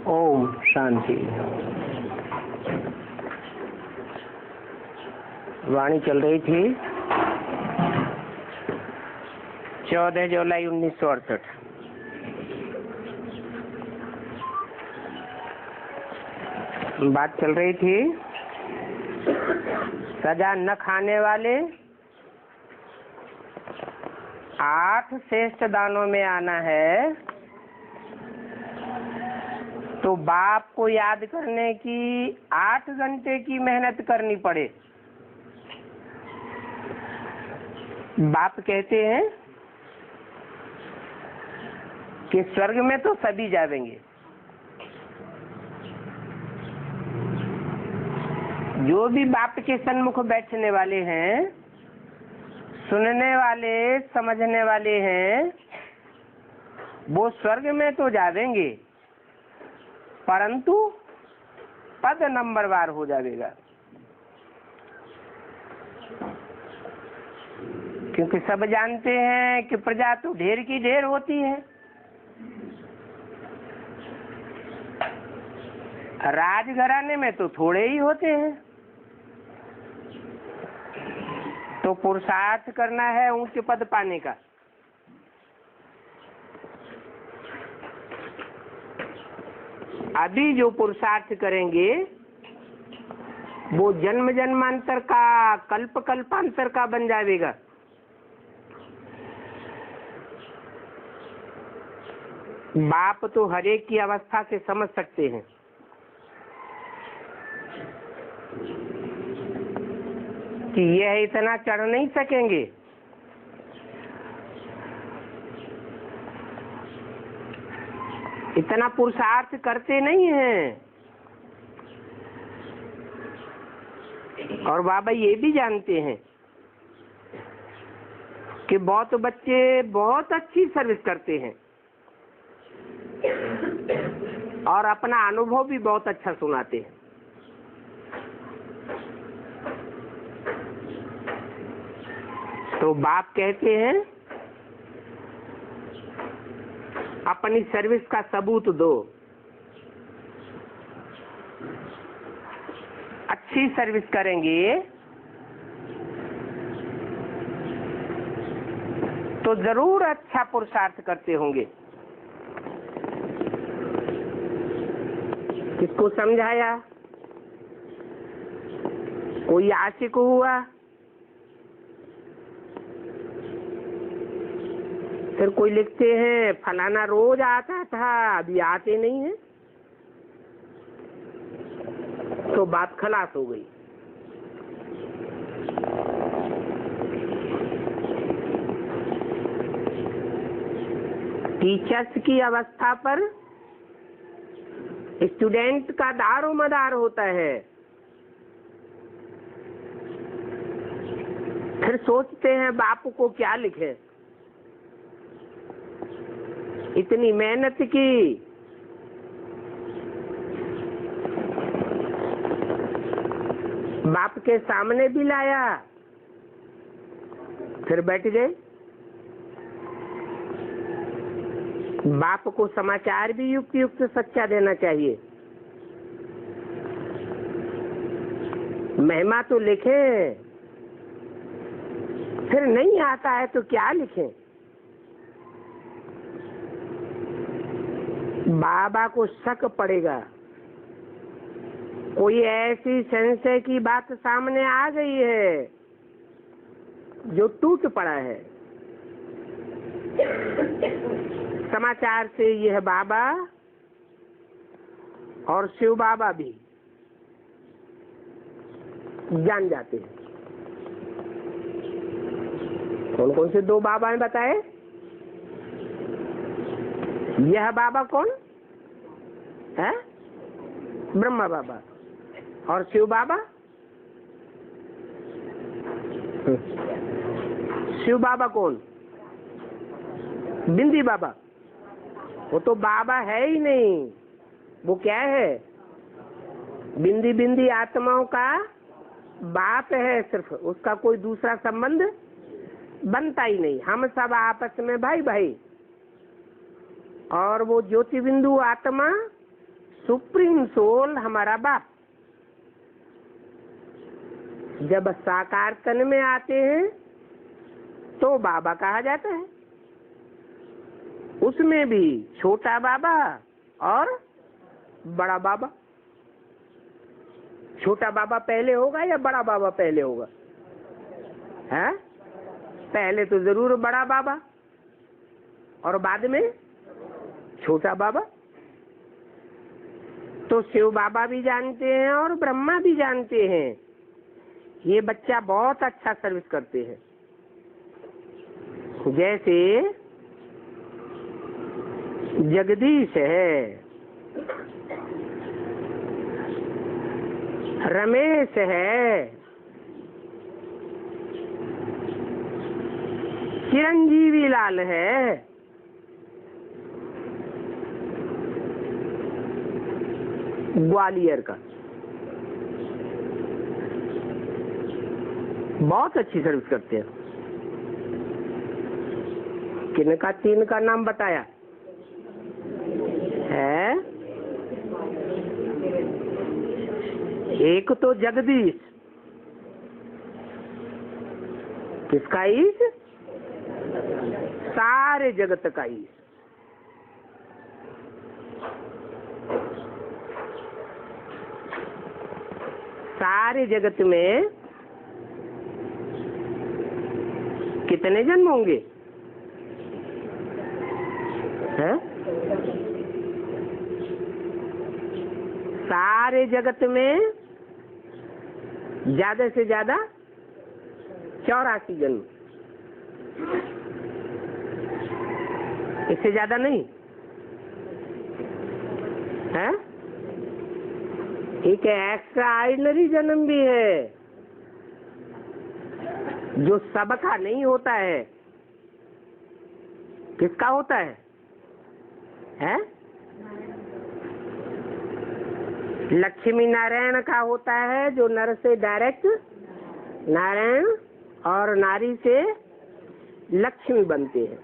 ओम शांति। वाणी चल रही थी 14 जुलाई 1968। बात चल रही थी सजा न खाने वाले 8 श्रेष्ठ दानों में आना है तो बाप को याद करने की 8 घंटे की मेहनत करनी पड़े। बाप कहते हैं कि स्वर्ग में तो सभी जाएंगे, जो भी बाप के सन्मुख बैठने वाले हैं, सुनने वाले, समझने वाले हैं, वो स्वर्ग में तो जाएंगे, परंतु पद नंबरवार हो जाएगा। क्योंकि सब जानते हैं कि प्रजा तो ढेर की ढेर होती है, राजघराने में तो थोड़े ही होते हैं। तो पुरुषार्थ करना है ऊंच पद पाने का। अभी जो पुरुषार्थ करेंगे वो जन्म जन्मांतर का, कल्प कल्पांतर का बन जाएगा। बाप तो हरेक की अवस्था से समझ सकते हैं। कि यह इतना चढ़ नहीं सकेंगे, इतना पुरुषार्थ करते नहीं हैं। और बाबा ये भी जानते हैं कि बहुत बच्चे बहुत अच्छी सर्विस करते हैं और अपना अनुभव भी बहुत अच्छा सुनाते हैं। तो बाप कहते हैं अपनी सर्विस का सबूत दो। अच्छी सर्विस करेंगे तो जरूर अच्छा पुरुषार्थ करते होंगे। किसको समझाया? कोई आशिक हुआ, फिर कोई लिखते हैं फलाना रोज आता था, अभी आते नहीं है, तो बात खलास हो गई। टीचर्स की अवस्था पर स्टूडेंट का दारो मदार होता है। फिर सोचते हैं बाप को क्या लिखे, इतनी मेहनत की, बाप के सामने भी लाया, फिर बैठ गए। बाप को समाचार भी युक्त युक्त सच्चा देना चाहिए। महिमा तो लिखे, फिर नहीं आता है तो क्या लिखें? बाबा को शक पड़ेगा, कोई ऐसी संशय की बात सामने आ गई है जो टूट पड़ा है। समाचार से यह बाबा और शिव बाबा भी जान जाते हैं। कौन कौन से 2 बाबा हैं बताए? यह बाबा कौन है? ब्रह्मा बाबा। और शिव बाबा? शिव बाबा कौन? बिंदी बाबा। वो तो बाबा है ही नहीं, वो क्या है? बिंदी बिंदी आत्माओं का बाप है सिर्फ, उसका कोई दूसरा संबंध बनता ही नहीं। हम सब आपस में भाई भाई। और वो ज्योति बिंदु आत्मा सुप्रीम सोल हमारा बाप जब साकार तन में आते हैं तो बाबा कहा जाता है। उसमें भी छोटा बाबा और बड़ा बाबा। छोटा बाबा पहले होगा या बड़ा बाबा पहले होगा? है पहले तो जरूर बड़ा बाबा और बाद में छोटा बाबा। तो शिव बाबा भी जानते हैं और ब्रह्मा भी जानते हैं ये बच्चा बहुत अच्छा सर्विस करते हैं। जैसे जगदीश है, रमेश है, चिरंजीवी लाल है, ग्वालियर का बहुत अच्छी सर्विस करते हैं। किनका तीन का नाम बताया है? एक तो जगदीश, किसका ईश? सारे जगत का ईश। सारे जगत में कितने जन्म होंगे? हैं? सारे जगत में ज्यादा से ज्यादा 84 जन्म, इससे ज्यादा नहीं है। एक एक्स्ट्रा ऑर्डिनरी जन्म भी है जो सबका नहीं होता है। किसका होता है? हैं? लक्ष्मी नारायण का होता है जो नर से डायरेक्ट नारायण और नारी से लक्ष्मी बनते हैं।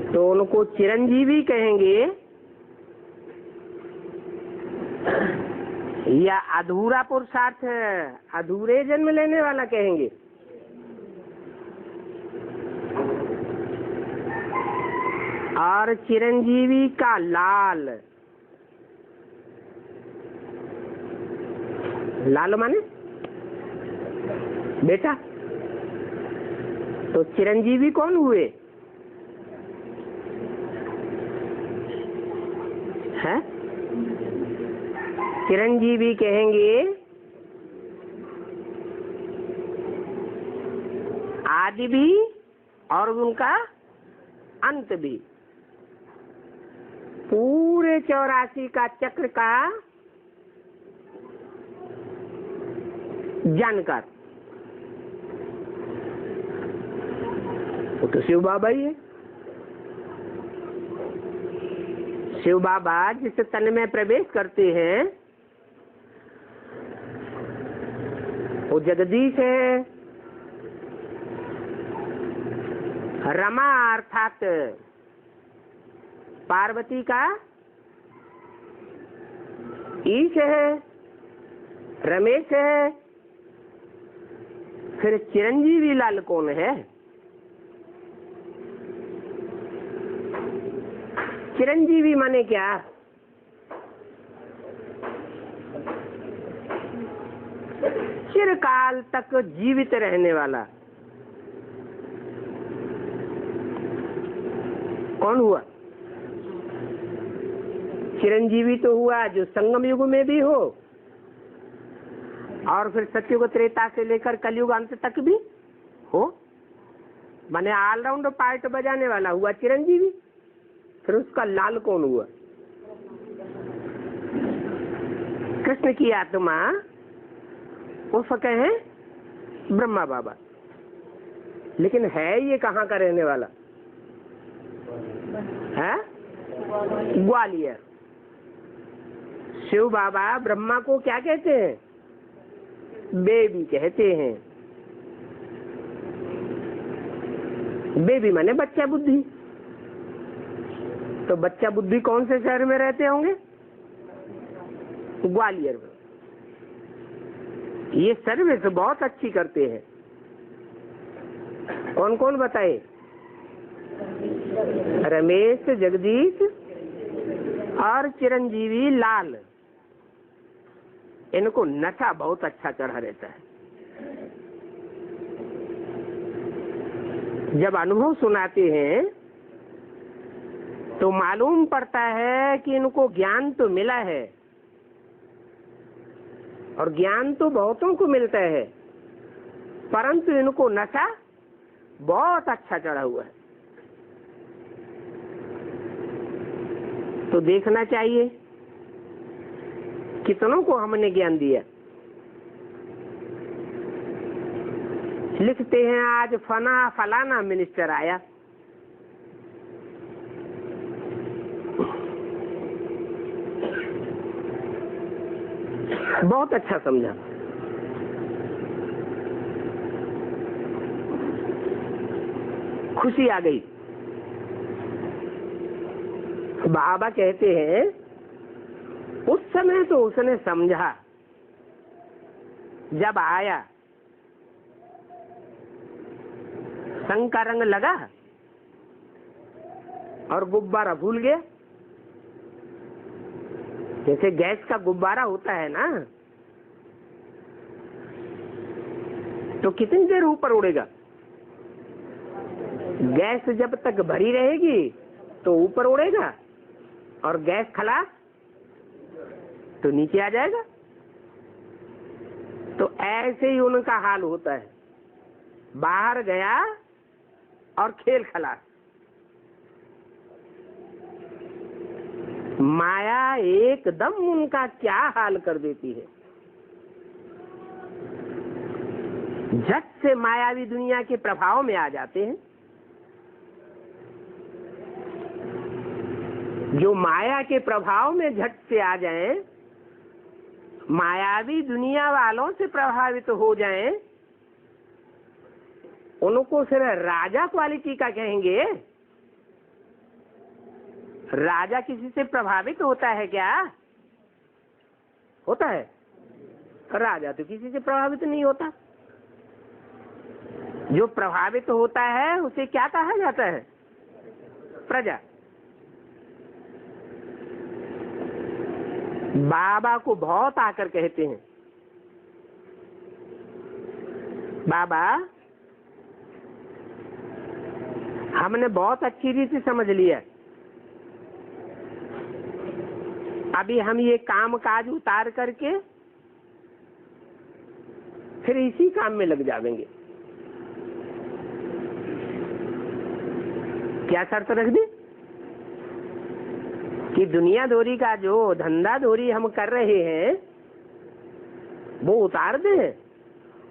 तो उनको चिरंजीवी कहेंगे या अधूरा पुरुषार्थ है, अधूरे जन्म लेने वाला कहेंगे। और चिरंजीवी का लाल, लाल माने बेटा। तो चिरंजीवी कौन हुए? है चिरंजीवी कहेंगे आदि भी और उनका अंत भी, पूरे 84 का चक्र का जानकार। वो तो शिव बाबा ही है। शिव बाबा जिस तन में प्रवेश करते हैं वो जगदीश है। रमा अर्थात पार्वती का ईश है, रमेश है। फिर चिरंजीवी लाल कौन है? चिरंजीवी माने क्या? चिरकाल तक जीवित रहने वाला। कौन हुआ? चिरंजीवी तो हुआ जो संगम युग में भी हो और फिर सतयुग त्रेता से लेकर कलयुग अंत तक भी हो, माने ऑलराउंड पार्ट बजाने वाला हुआ चिरंजीवी। फिर उसका लाल कौन हुआ? कृष्ण की आत्मा उसको कहे ब्रह्मा बाबा। लेकिन है ये कहाँ का रहने वाला है? ग्वालियर। शिव बाबा ब्रह्मा को क्या कहते हैं? बेबी कहते हैं। बेबी माने बच्चा बुद्धि। तो बच्चा बुद्धि कौन से शहर में रहते होंगे? ग्वालियर में। ये सर्विस बहुत अच्छी करते हैं। कौन कौन बताए? रमेश, जगदीश और चिरंजीवी लाल। इनको नशा बहुत अच्छा चढ़ा रहता है। जब अनुभव सुनाते हैं तो मालूम पड़ता है कि इनको ज्ञान तो मिला है, और ज्ञान तो बहुतों को मिलता है, परंतु इनको नशा बहुत अच्छा चढ़ा हुआ है। तो देखना चाहिए कितनों को हमने ज्ञान दिया। लिखते हैं आज फलाना मिनिस्टर आया, बहुत अच्छा समझा, खुशी आ गई। बाबा कहते हैं उस समय तो उसने समझा, जब आया संग का रंग लगा और गुब्बारा भूल गया। जैसे गैस का गुब्बारा होता है ना, तो कितनी देर ऊपर उड़ेगा? गैस जब तक भरी रहेगी तो ऊपर उड़ेगा, और गैस खलास तो नीचे आ जाएगा। तो ऐसे ही उनका हाल होता है, बाहर गया और खेल खलास। माया एकदम उनका क्या हाल कर देती है। झट से मायावी दुनिया के प्रभाव में आ जाते हैं। जो माया के प्रभाव में झट से आ जाएं, मायावी दुनिया वालों से प्रभावित हो जाएं, उनको सिर्फ राजा क्वालिटी का कहेंगे। राजा किसी से प्रभावित होता है क्या? होता है? राजा तो किसी से प्रभावित नहीं होता। जो प्रभावित होता है उसे क्या कहा जाता है? प्रजा। बाबा को बहुत आकर कहते हैं, बाबा हमने बहुत अच्छी रीति समझ लिया, अभी हम ये काम काज उतार करके फिर इसी काम में लग जाएंगे। क्या शर्त रख दी कि दुनिया दोरी का जो धंधा दोरी हम कर रहे हैं वो उतार दें,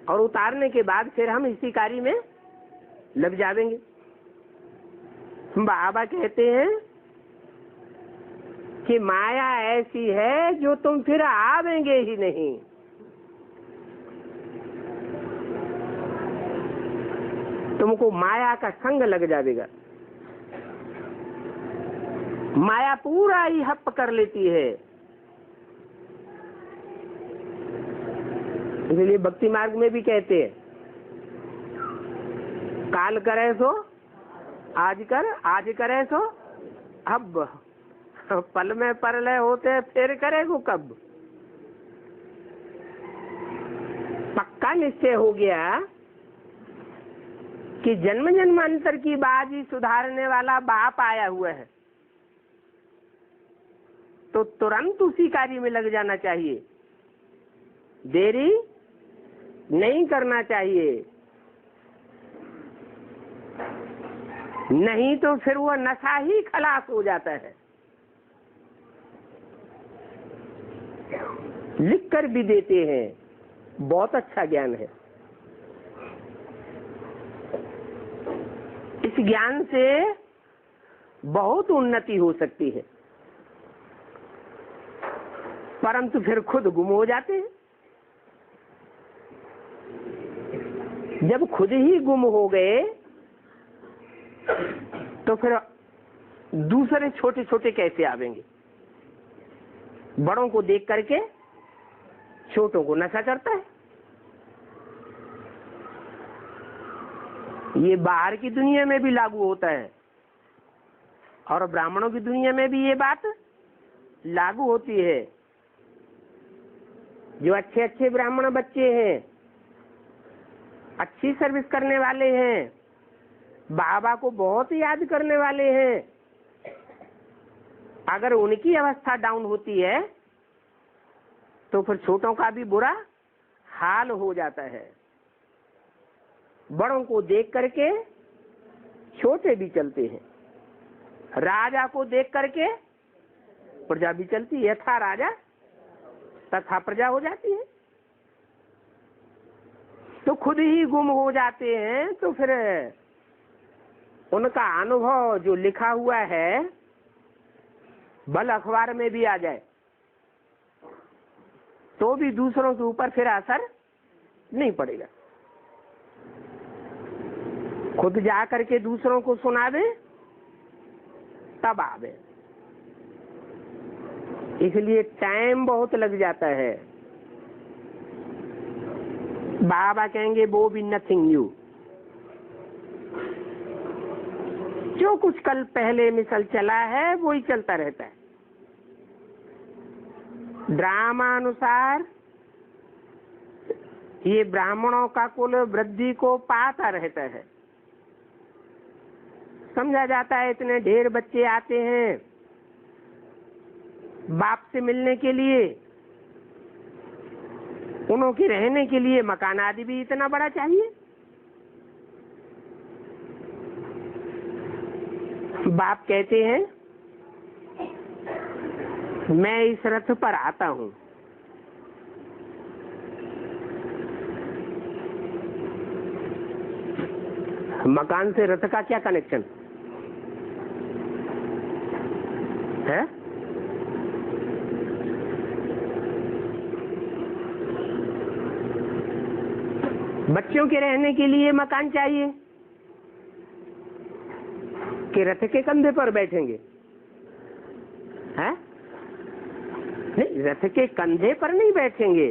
और उतारने के बाद फिर हम इसी कार्य में लग जाएंगे। बाबा कहते हैं कि माया ऐसी है जो तुम फिर आवेंगे ही नहीं। तुमको माया का संग लग जाएगा। माया पूरा ही हप कर लेती है। इसलिए भक्ति मार्ग में भी कहते हैं, काल करे सो आज कर, आज करे सो अब। पल में परलय होते फिर करेगो कब। पक्का निश्चय हो गया कि जन्म जन्मांतर की बाजी सुधारने वाला बाप आया हुआ है, तो तुरंत उसी कार्य में लग जाना चाहिए, देरी नहीं करना चाहिए। नहीं तो फिर वो नशा ही खलास हो जाता है। लिख कर भी देते हैं, बहुत अच्छा ज्ञान है। इस ज्ञान से बहुत उन्नति हो सकती है, परंतु फिर खुद गुम हो जाते हैं। जब खुद ही गुम हो गए तो फिर दूसरे छोटे छोटे कैसे आवेंगे? बड़ों को देख करके छोटों को नशा चढ़ता है। ये बाहर की दुनिया में भी लागू होता है और ब्राह्मणों की दुनिया में भी ये बात लागू होती है। जो अच्छे अच्छे ब्राह्मण बच्चे हैं, अच्छी सर्विस करने वाले हैं, बाबा को बहुत याद करने वाले हैं, अगर उनकी अवस्था डाउन होती है तो फिर छोटों का भी बुरा हाल हो जाता है। बड़ों को देख करके छोटे भी चलते हैं। राजा को देख करके प्रजा भी चलती है। यथा राजा तथा प्रजा हो जाती है। तो खुद ही गुम हो जाते हैं। तो फिर उनका अनुभव जो लिखा हुआ है बल अखबार में भी आ जाए तो भी दूसरों के ऊपर फिर असर नहीं पड़ेगा। खुद जा करके दूसरों को सुना दे तब आवे। इसलिए टाइम बहुत लग जाता है। बाबा कहेंगे वो भी नथिंग न्यू। जो कुछ कल पहले मिसल चला है वो ही चलता रहता है। ड्रामा अनुसार ये ब्राह्मणों का कुल वृद्धि को पाता रहता है। समझा जाता है इतने ढेर बच्चे आते हैं बाप से मिलने के लिए, उन्हों के रहने के लिए मकान आदि भी इतना बड़ा चाहिए। बाप कहते हैं मैं इस रथ पर आता हूं, मकान से रथ का क्या कनेक्शन है? बच्चों के रहने के लिए मकान चाहिए कि रथ के कंधे पर बैठेंगे? हैं? नहीं, रथ के कंधे पर नहीं बैठेंगे,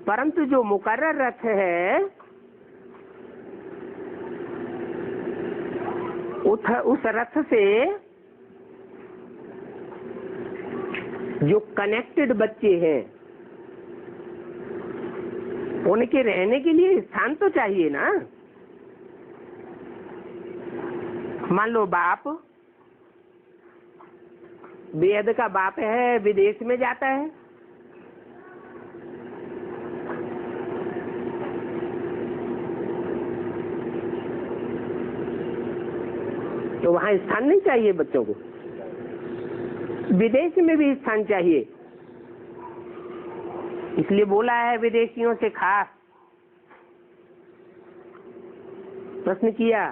परंतु जो मुकर्रर रथ है उस रथ से जो कनेक्टेड बच्चे हैं उनके रहने के लिए स्थान तो चाहिए ना। मान लो बाप, बेहद का बाप है, विदेश में जाता है, तो वहां स्थान नहीं चाहिए बच्चों को। विदेश में भी स्थान चाहिए। इसलिए बोला है विदेशियों से खास प्रश्न किया,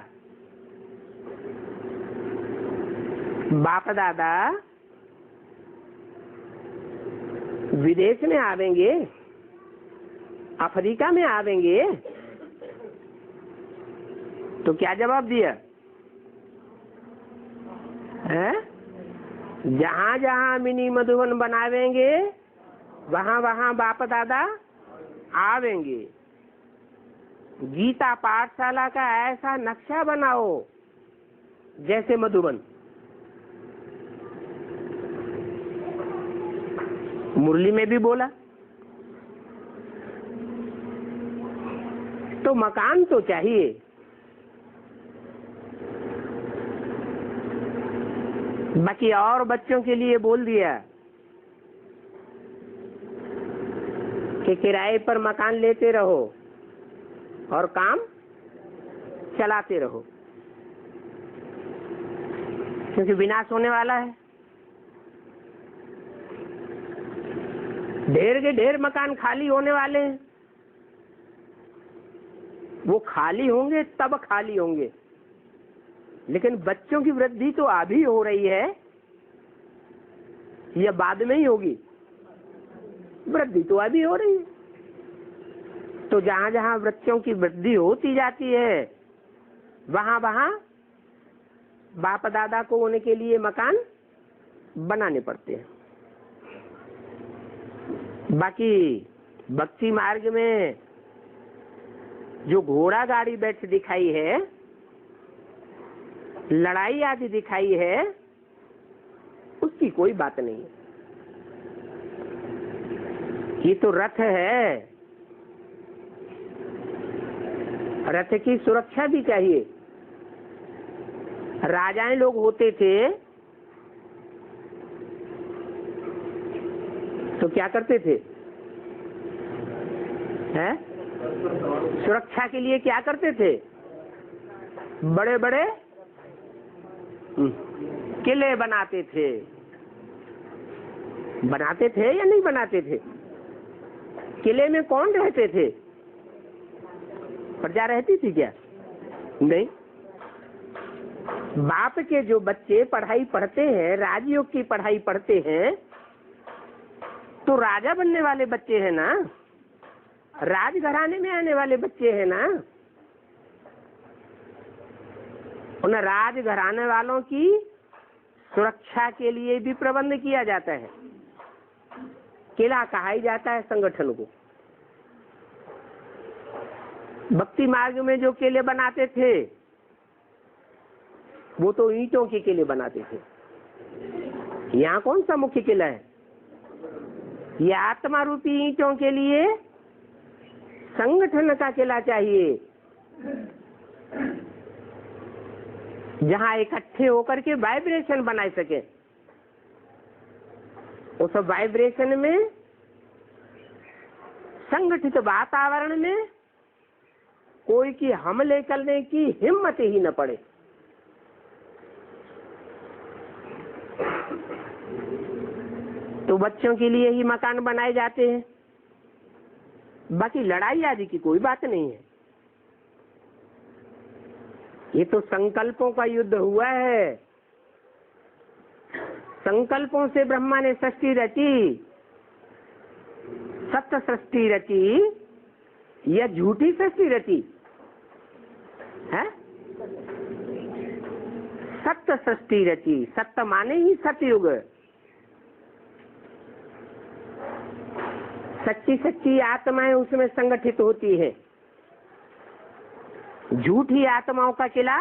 बाप दादा विदेश में आवेंगे, अफ्रीका में आवेंगे, तो क्या जवाब दिया है? जहां जहां मिनी मधुबन बनावेंगे वहां वहां बाप दादा आवेंगे। गीता पाठशाला का ऐसा नक्शा बनाओ जैसे मधुबन। मुरली में भी बोला। तो मकान तो चाहिए। बाकी और बच्चों के लिए बोल दिया कि किराए पर मकान लेते रहो और काम चलाते रहो, क्योंकि विनाश होने वाला है। ढेर के ढेर मकान खाली होने वाले हैं। वो खाली होंगे तब खाली होंगे, लेकिन बच्चों की वृद्धि तो अभी हो रही है या बाद में ही होगी? वृद्धि तो अभी हो रही है। तो जहां जहां बच्चों की वृद्धि होती जाती है वहां वहां बाप दादा को उनके लिए मकान बनाने पड़ते हैं। बाकी भक्ति मार्ग में जो घोड़ा गाड़ी बैठ दिखाई है, लड़ाई आदि दिखाई है, उसकी कोई बात नहीं है। ये तो रथ है, रथ की सुरक्षा भी चाहिए। राजाएं लोग होते थे तो क्या करते थे? हैं? सुरक्षा के लिए क्या करते थे? बड़े बड़े किले बनाते थे। बनाते थे या नहीं बनाते थे? किले में कौन रहते थे? प्रजा रहती थी क्या? नहीं। बाप के जो बच्चे पढ़ाई पढ़ते हैं, राजयोग की पढ़ाई पढ़ते हैं, तो राजा बनने वाले बच्चे हैं ना, राजघराने में आने वाले बच्चे हैं ना। उन राजघराने वालों की सुरक्षा के लिए भी प्रबंध किया जाता है। किला कहा ही जाता है संगठन को। भक्ति मार्ग में जो किले बनाते थे वो तो ईंटों के किले बनाते थे। यहाँ कौन सा मुख्य किला है? ये आत्मा रूपी ईंटों के लिए संगठन का किला चाहिए, जहाँ इकट्ठे होकर के वाइब्रेशन बना सके। उस वाइब्रेशन में, संगठित वातावरण में कोई की हमले करने की हिम्मत ही न पड़े। तो बच्चों के लिए ही मकान बनाए जाते हैं, बाकी लड़ाई आदि की कोई बात नहीं है। ये तो संकल्पों का युद्ध हुआ है। संकल्पों से ब्रह्मा ने सृष्टि रची, सत्य सृष्टि रची या झूठी सृष्टि रची है? सत्य सृष्टि रची। सत्य माने ही सतयुग। सच्ची सच्ची आत्माएं उसमें संगठित होती है। झूठी आत्माओं का किला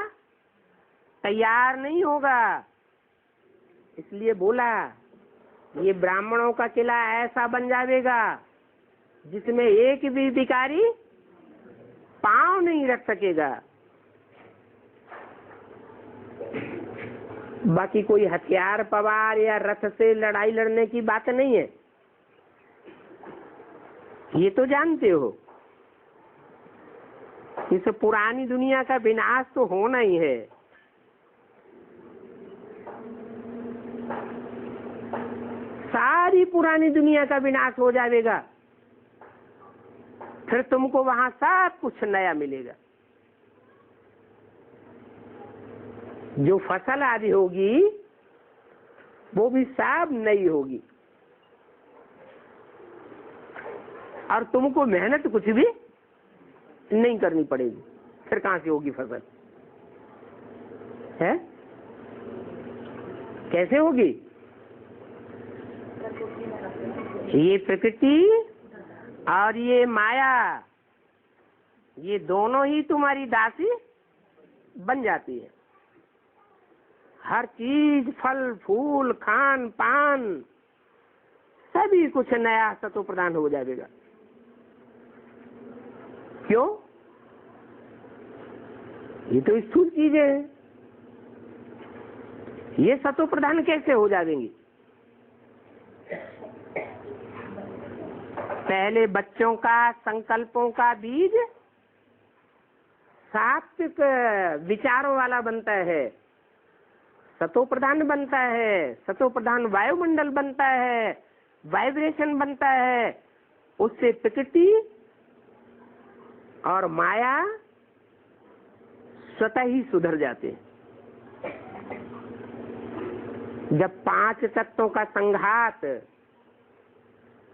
तैयार नहीं होगा। इसलिए बोला ये ब्राह्मणों का किला ऐसा बन जाएगा जिसमें एक भी भिखारी पांव नहीं रख सकेगा। बाकी कोई हथियार पवार या रथ से लड़ाई लड़ने की बात नहीं है, ये तो जानते हो। इस पुरानी दुनिया का विनाश तो होना ही है। सारी पुरानी दुनिया का विनाश हो जाएगा, फिर तुमको वहां सब कुछ नया मिलेगा। जो फसल आदि होगी वो भी सब नई होगी, और तुमको मेहनत कुछ भी नहीं करनी पड़ेगी। फिर कहां से होगी फसल? है कैसे होगी? ये प्रकृति और ये माया, ये दोनों ही तुम्हारी दासी बन जाती है। हर चीज, फल फूल, खान पान, सभी कुछ नया सतो प्रदान हो जाएगा। क्यों? ये तो स्थूल चीजें हैं, ये सतो प्रधान कैसे हो जाएंगी? पहले बच्चों का संकल्पों का बीज सात्विक विचारों वाला बनता है, सतो प्रधान बनता है। सतो प्रधान वायुमंडल बनता है, वाइब्रेशन बनता है। उससे प्रकृति और माया स्वतः ही सुधर जाते हैं। जब 5 तत्वों का संघात,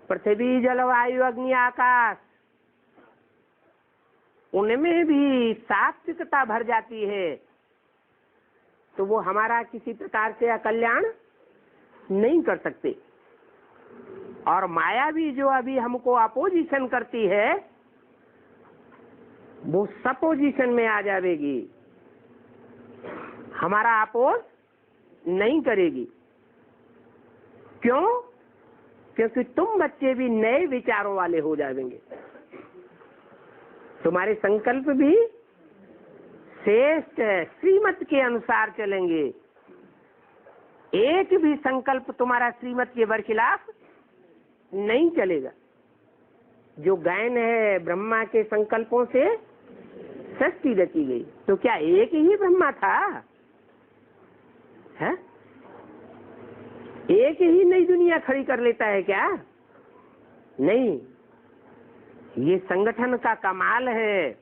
पृथ्वी जल वायु अग्नि आकाश, उनमें भी सात्विकता भर जाती है, तो वो हमारा किसी प्रकार से अकल्याण नहीं कर सकते। और माया भी जो अभी हमको अपोजिशन करती है वो सपोजिशन में आ जाएगी, हमारा अपोज नहीं करेगी। क्यों? क्योंकि तुम बच्चे भी नए विचारों वाले हो जाएंगे, तुम्हारे संकल्प भी श्रेष्ठ है, श्रीमत के अनुसार चलेंगे। एक भी संकल्प तुम्हारा श्रीमत के बरखिलाफ नहीं चलेगा। जो गायन है ब्रह्मा के संकल्पों से सृष्टि रची गई, तो क्या एक ही ब्रह्मा था? है? एक ही नई दुनिया खड़ी कर लेता है क्या? नहीं, ये संगठन का कमाल है।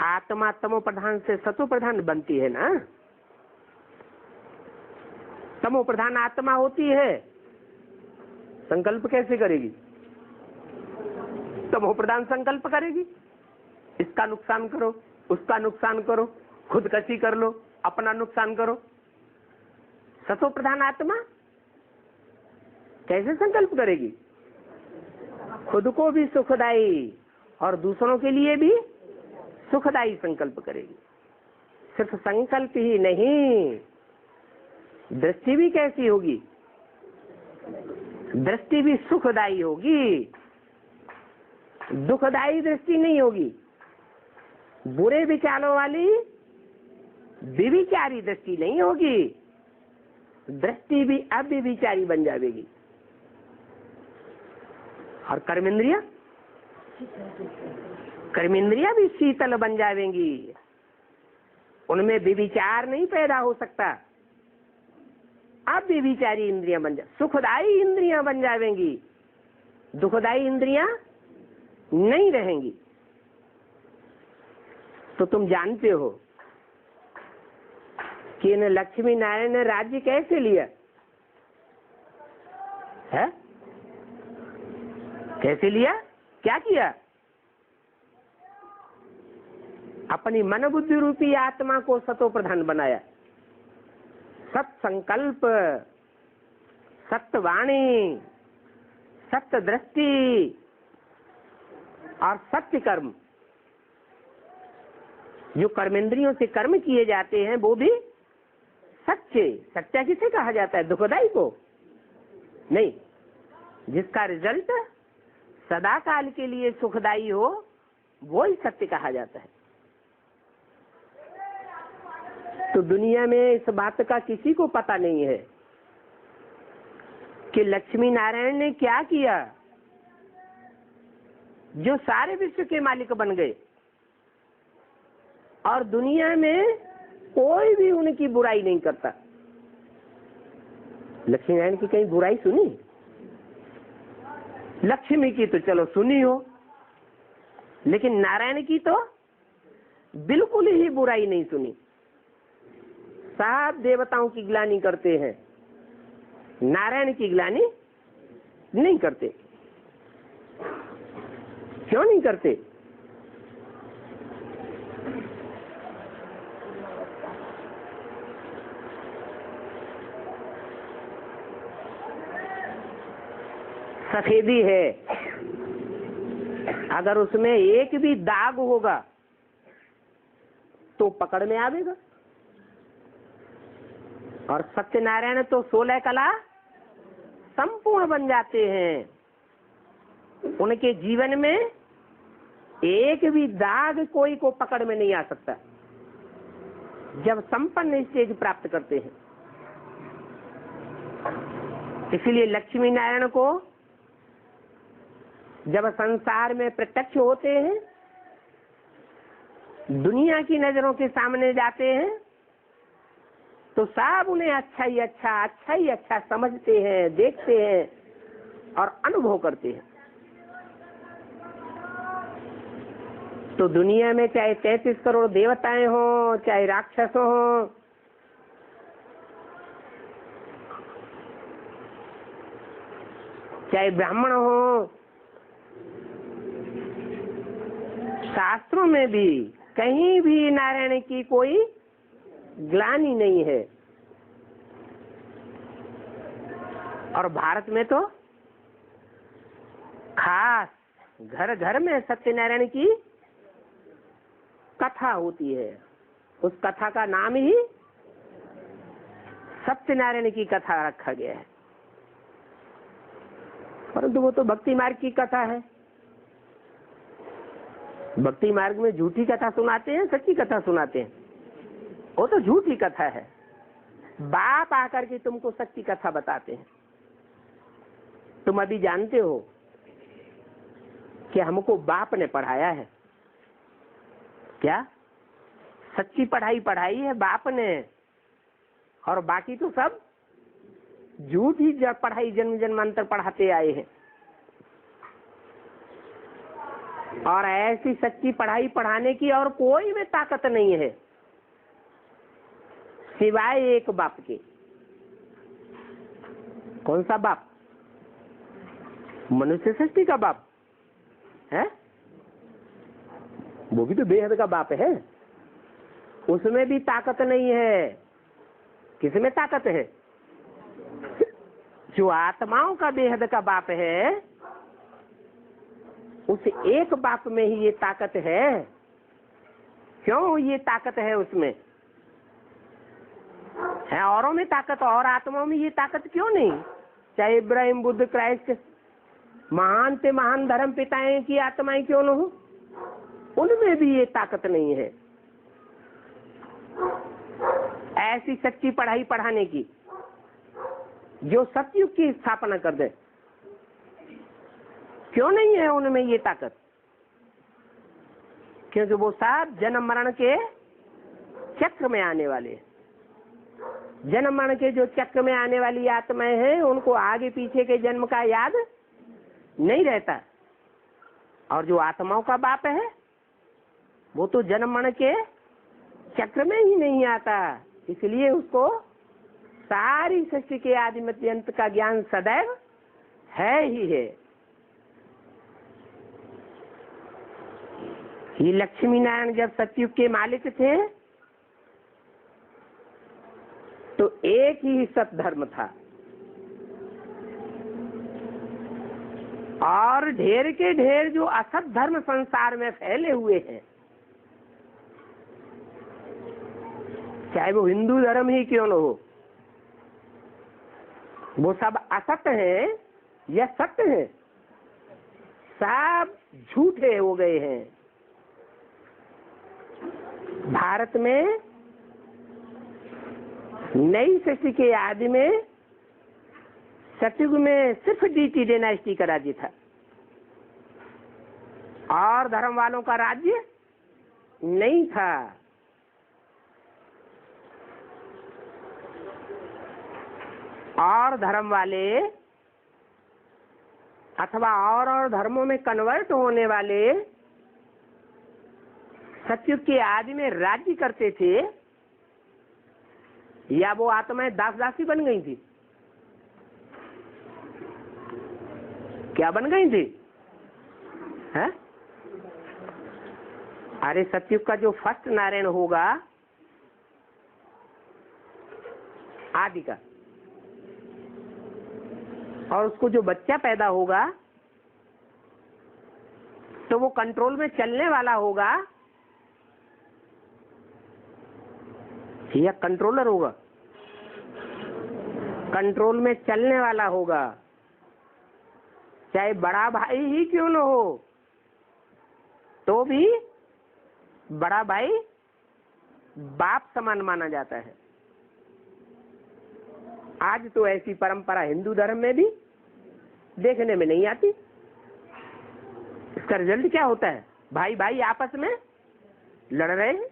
आत्मा तमो प्रधान से सतो प्रधान बनती है ना। तमो प्रधान आत्मा होती है, संकल्प कैसे करेगी? तमो प्रधान संकल्प करेगी, इसका नुकसान करो, उसका नुकसान करो, खुदकशी कर लो, अपना नुकसान करो। सतो प्रधान आत्मा कैसे संकल्प करेगी? खुद को भी सुखदाई और दूसरों के लिए भी सुखदाई संकल्प करेगी। सिर्फ संकल्प ही नहीं, दृष्टि भी कैसी होगी? दृष्टि भी सुखदाई होगी, दुखदाई दृष्टि नहीं होगी। बुरे विचारों वाली विविचारी दृष्टि नहीं होगी, दृष्टि भी अव्यभिचारी बन जाएगी। और कर्मेंद्रिया भी शीतल बन जाएंगी, उनमें विविचार नहीं पैदा हो सकता। अब विविचारी इंद्रियां बन जा, सुखदाई इंद्रियां बन जाएंगी, दुखदाई इंद्रियां नहीं रहेंगी। तो तुम जानते हो कि इन लक्ष्मी नारायण ने राज्य कैसे लिया है? कैसे लिया? क्या किया? अपनी मन बुद्धि रूपी आत्मा को सतो प्रधान बनाया। सत संकल्प, सत्य वाणी, सत्य दृष्टि और सत्य कर्म, जो कर्मेंद्रियों से कर्म किए जाते हैं वो भी सच्चे। सच्चा किसे कहा जाता है? दुखदाई को नहीं, जिसका रिजल्ट सदा काल के लिए सुखदाई हो वो ही सत्य कहा जाता है। तो दुनिया में इस बात का किसी को पता नहीं है कि लक्ष्मी नारायण ने क्या किया जो सारे विश्व के मालिक बन गए, और दुनिया में कोई भी उनकी बुराई नहीं करता। लक्ष्मी नारायण की कहीं बुराई सुनी? लक्ष्मी की तो चलो सुनी हो, लेकिन नारायण की तो बिल्कुल ही बुराई नहीं सुनी। सब देवताओं की ग्लानि करते हैं, नारायण की ग्लानि नहीं करते। क्यों नहीं करते? सफेदी है, अगर उसमें एक भी दाग होगा तो पकड़ में आवेगा। और सत्यनारायण तो 16 कला संपूर्ण बन जाते हैं। उनके जीवन में एक भी दाग कोई को पकड़ में नहीं आ सकता जब संपन्न स्टेज प्राप्त करते हैं। इसीलिए लक्ष्मी नारायण को जब संसार में प्रत्यक्ष होते हैं, दुनिया की नजरों के सामने जाते हैं, तो सब उन्हें अच्छा ही अच्छा समझते हैं, देखते हैं और अनुभव करते हैं। तो दुनिया में चाहे 33 करोड़ देवताएं हो, चाहे राक्षस हो, चाहे ब्राह्मण हो, शास्त्रों में भी कहीं भी नारायण की कोई ग्लानि नहीं है। और भारत में तो खास घर घर में सत्यनारायण की कथा होती है। उस कथा का नाम ही सत्यनारायण की कथा रखा गया है। परंतु वो तो भक्ति मार्ग की कथा है। भक्ति मार्ग में झूठी कथा सुनाते हैं, सच्ची कथा सुनाते हैं। वो तो झूठी कथा है। बाप आकर के तुमको सच्ची कथा बताते हैं। तुम अभी जानते हो कि हमको बाप ने पढ़ाया है। क्या सच्ची पढ़ाई पढ़ाई है बाप ने, और बाकी तो सब झूठी पढ़ाई जन्म जन्मांतर पढ़ाते आए हैं। और ऐसी सच्ची पढ़ाई पढ़ाने की और कोई में ताकत नहीं है सिवाय एक बाप के। कौन सा बाप? मनुष्य सृष्टि का बाप है। वो भी तो बेहद का बाप है। उसमें भी ताकत नहीं है। किसमें ताकत है? जो आत्माओं का बेहद का बाप है, उस एक बाप में ही ये ताकत है। क्यों ये ताकत है उसमें? है औरों में ताकत, और आत्माओं में ये ताकत क्यों नहीं? चाहे इब्राहिम, बुद्ध, क्राइस्ट, महान से महान धर्म पिताएं की आत्माएं क्यों न हो, उनमें भी ये ताकत नहीं है ऐसी सच्ची पढ़ाई पढ़ाने की जो सतयुग की स्थापना कर दे। क्यों नहीं है उनमें ये ताकत? क्योंकि वो सब जन्म मरण के चक्र में आने वाले। जन्म मरण के जो चक्र में आने वाली आत्माएं हैं, उनको आगे पीछे के जन्म का याद नहीं रहता। और जो आत्माओं का बाप है, वो तो जन्म मरण के चक्र में ही नहीं आता। इसलिए उसको सारी सृष्टि के आदि मध्य अंत का ज्ञान सदैव है ही है। ये लक्ष्मी नारायण जब सतयुग के मालिक थे तो एक ही सत धर्म था, और ढेर के ढेर जो असत धर्म संसार में फैले हुए हैं, चाहे वो हिंदू धर्म ही क्यों न हो, वो सब असत हैं या सत्य हैं? सब झूठे हो गए हैं। भारत में नई सृष्टि के आदि में सतयुग में सिर्फ डीटी डायनेस्टी का राज्य था, और धर्म वालों का राज्य नहीं था। और धर्म वाले अथवा और धर्मों में कन्वर्ट होने वाले सतयुग के आदि में राज्य करते थे, या वो आत्माएं दास दासी बन गई थी? क्या बन गई थी? है? अरे सतयुग का जो फर्स्ट नारायण होगा आदि का, और उसको जो बच्चा पैदा होगा तो वो कंट्रोल में चलने वाला होगा या कंट्रोलर होगा? कंट्रोल में चलने वाला होगा। चाहे बड़ा भाई ही क्यों न हो, तो भी बड़ा भाई बाप समान माना जाता है। आज तो ऐसी परंपरा हिंदू धर्म में भी देखने में नहीं आती। इसका रिजल्ट क्या होता है? भाई भाई आपस में लड़ रहे हैं।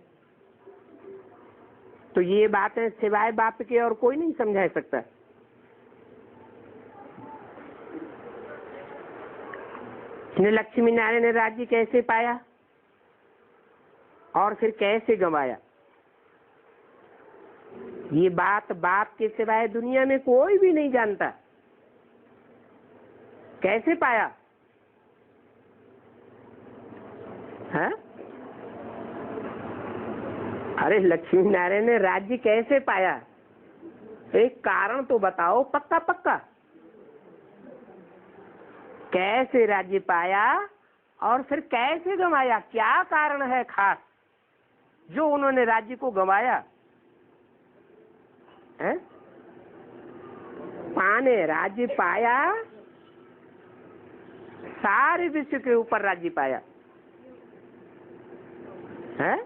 तो ये बातें सिवाय बाप के और कोई नहीं समझा सकता। इसने लक्ष्मी नारायण ने राज्य कैसे पाया और फिर कैसे गंवाया, ये बात बाप के सिवाय दुनिया में कोई भी नहीं जानता। कैसे पाया है? अरे लक्ष्मी नारायण ने राज्य कैसे पाया? एक कारण तो बताओ पक्का पक्का। कैसे राज्य पाया और फिर कैसे गंवाया? क्या कारण है खास जो उन्होंने राज्य को गंवाया है? पाने राज्य पाया, सारे विश्व के ऊपर राज्य पाया है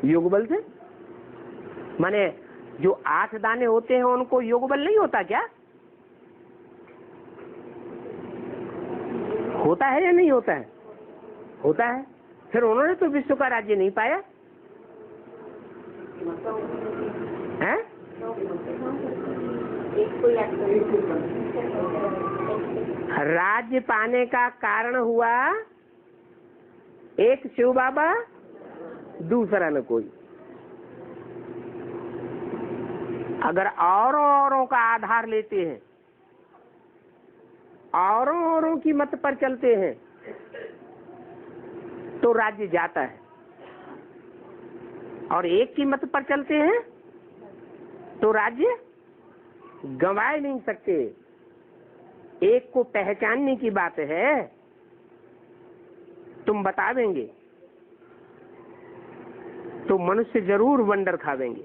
योगबल से। माने जो 8 दाने होते हैं उनको योगबल नहीं होता क्या? होता है या नहीं होता है? होता है। फिर उन्होंने तो विश्व का राज्य नहीं पाया है? राज्य पाने का कारण हुआ एक शिव बाबा, दूसरा न कोई। अगर औरों का आधार लेते हैं, औरों की मत पर चलते हैं तो राज्य जाता है, और एक की मत पर चलते हैं तो राज्य गंवा नहीं सकते। एक को पहचानने की बात है, तुम बता देंगे तो मनुष्य जरूर वंडर खावेंगे।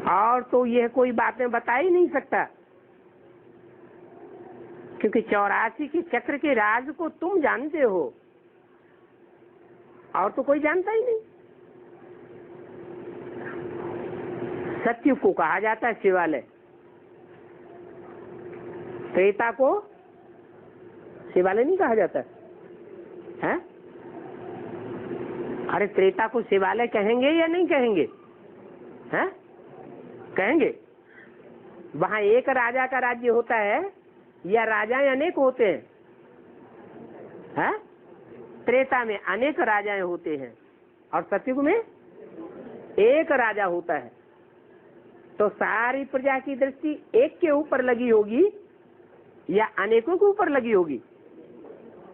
और तो यह कोई बातें बता ही नहीं सकता, क्योंकि 84 के चक्र के राज को तुम जानते हो और तो कोई जानता ही नहीं। सत्य को कहा जाता है शिवालय, त्रेता को शिवालय नहीं कहा जाता है? अरे त्रेता को शिवालय कहेंगे या नहीं कहेंगे? हैं? कहेंगे। वहां एक राजा का राज्य होता है या राजाएं अनेक होते हैं? हैं? त्रेता में अनेक राजाएं होते हैं और सतयुग में एक राजा होता है। तो सारी प्रजा की दृष्टि एक के ऊपर लगी होगी या अनेकों के ऊपर लगी होगी?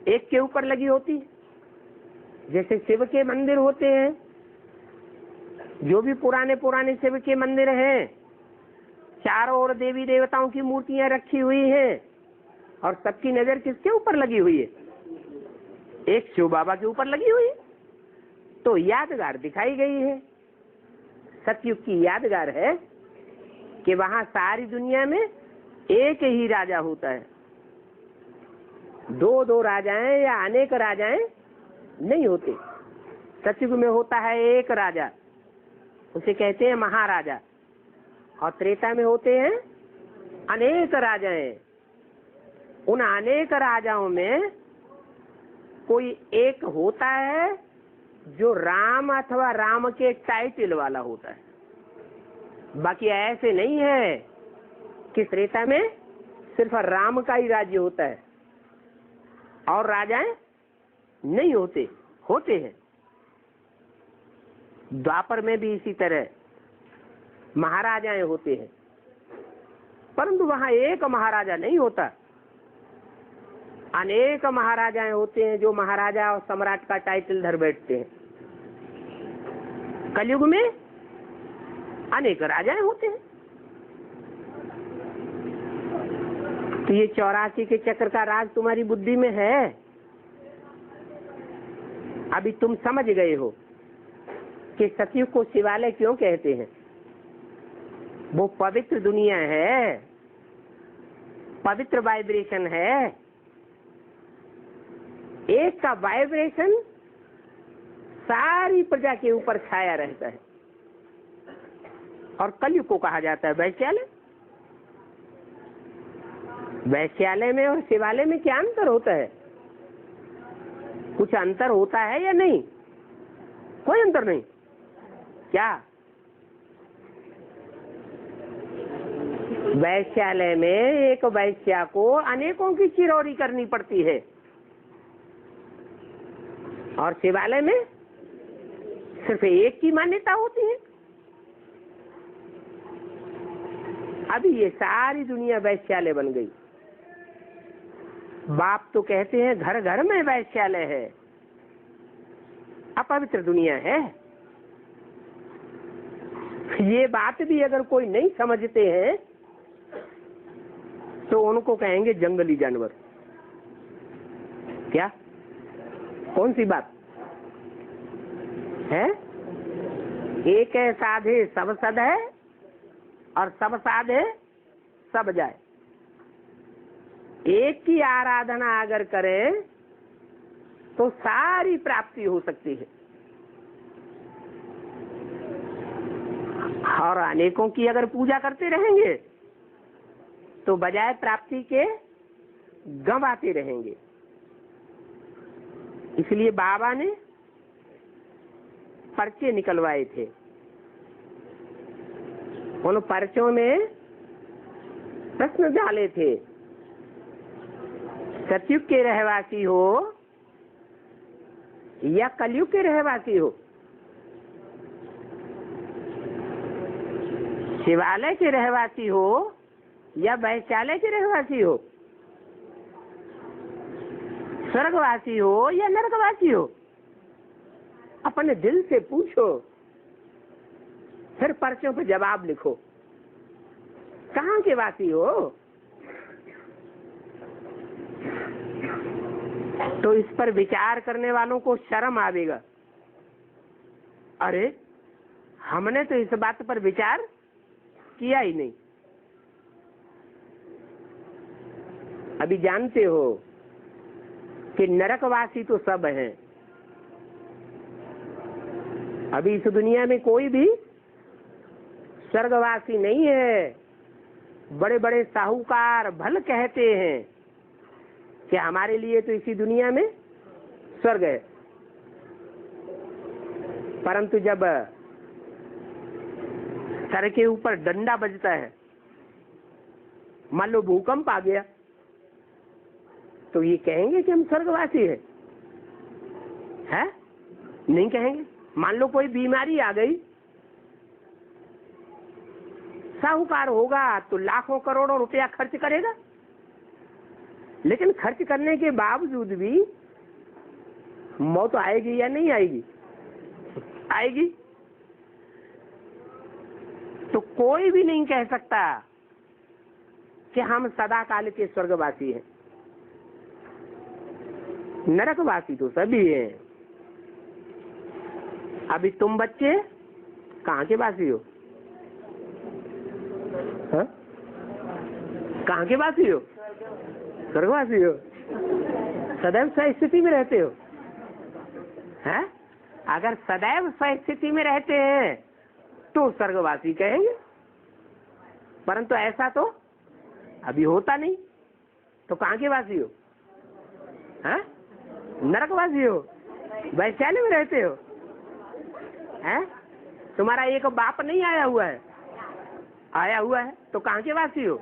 एक के ऊपर लगी होती। जैसे शिव के मंदिर होते हैं, जो भी पुराने शिव के मंदिर हैं, चारों ओर देवी देवताओं की मूर्तियां रखी हुई हैं और सबकी नजर किसके ऊपर लगी हुई है? एक शिव बाबा के ऊपर लगी हुई है। तो यादगार दिखाई गई है, सतयुग की यादगार है कि वहां सारी दुनिया में एक ही राजा होता है। दो राजाएं या अनेक राजाएं नहीं होते। सतयुग में होता है एक राजा, उसे कहते हैं महाराजा, और त्रेता में होते हैं अनेक राजाएं। उन अनेक राजाओं में कोई एक होता है जो राम अथवा राम के टाइटल वाला होता है। बाकी ऐसे नहीं है कि त्रेता में सिर्फ राम का ही राज्य होता है और राजाएं नहीं होते, होते हैं। द्वापर में भी इसी तरह महाराजाएं होते हैं, परंतु वहां एक महाराजा नहीं होता, अनेक महाराजाएं होते हैं जो महाराजा और सम्राट का टाइटल धर बैठते हैं। कलयुग में अनेक राजाएं होते हैं। तो ये 84 के चक्र का राज तुम्हारी बुद्धि में है। अभी तुम समझ गए हो कि सतयुग को शिवालय क्यों कहते हैं। वो पवित्र दुनिया है, पवित्र वाइब्रेशन है। एक का वाइब्रेशन सारी प्रजा के ऊपर छाया रहता है। और कलयुग को कहा जाता है वैश्यालय। वैश्यालय में और शिवालय में क्या अंतर होता है? कुछ अंतर होता है या नहीं? कोई अंतर नहीं। क्या? वैश्यालय में एक वैश्या को अनेकों की चिरौरी करनी पड़ती है और शिवालय में सिर्फ एक की मान्यता होती है। अभी ये सारी दुनिया वैश्यालय बन गई। बाप तो कहते हैं घर घर में वैश्यालय है, अपवित्र दुनिया है। ये बात भी अगर कोई नहीं समझते हैं तो उनको कहेंगे जंगली जानवर। क्या, कौन सी बात है? एक है साधे सब सद है, और सब साधे सब जाए। एक की आराधना अगर करें तो सारी प्राप्ति हो सकती है, और अनेकों की अगर पूजा करते रहेंगे तो बजाय प्राप्ति के गम आते रहेंगे। इसलिए बाबा ने पर्चे निकलवाए थे। उन पर्चों में प्रश्न डाले थे, सतयुग के रहवासी हो या कलयुग के रहवासी हो, शिवालय के रहवासी हो या वैश्यालय के रहवासी हो, स्वर्गवासी हो या नरकवासी हो, अपने दिल से पूछो, फिर पर्चों पे जवाब लिखो। कहाँ के वासी हो? तो इस पर विचार करने वालों को शर्म आवेगा। अरे हमने तो इस बात पर विचार किया ही नहीं। अभी जानते हो कि नरकवासी तो सब हैं। अभी इस दुनिया में कोई भी स्वर्गवासी नहीं है। बड़े बड़े साहूकार भल कहते हैं कि हमारे लिए तो इसी दुनिया में स्वर्ग है, परंतु जब सर के ऊपर डंडा बजता है, मान लो भूकंप आ गया, तो ये कहेंगे कि हम स्वर्गवासी है? नहीं कहेंगे। मान लो कोई बीमारी आ गई, साहूकार होगा तो लाखों करोड़ों रुपया खर्च करेगा, लेकिन खर्च करने के बावजूद भी मौत आएगी या नहीं आएगी? आएगी। तो कोई भी नहीं कह सकता कि हम सदा काल के स्वर्गवासी हैं। नरकवासी तो सभी हैं। अभी तुम बच्चे कहाँ के वासी हो? हाँ? कहाँ के वासी हो? स्वर्गवासी हो। सदैव स्थिति में रहते हो। हैं? अगर सदैव स्थिति में रहते हैं तो स्वर्गवासी कहेंगे, परंतु ऐसा तो अभी होता नहीं। तो कहाँ के वासी हो? हैं? नरकवासी हो। वैश्यालय में रहते हो। हैं? तुम्हारा एक बाप नहीं आया हुआ है? आया हुआ है। तो कहाँ के वासी हो?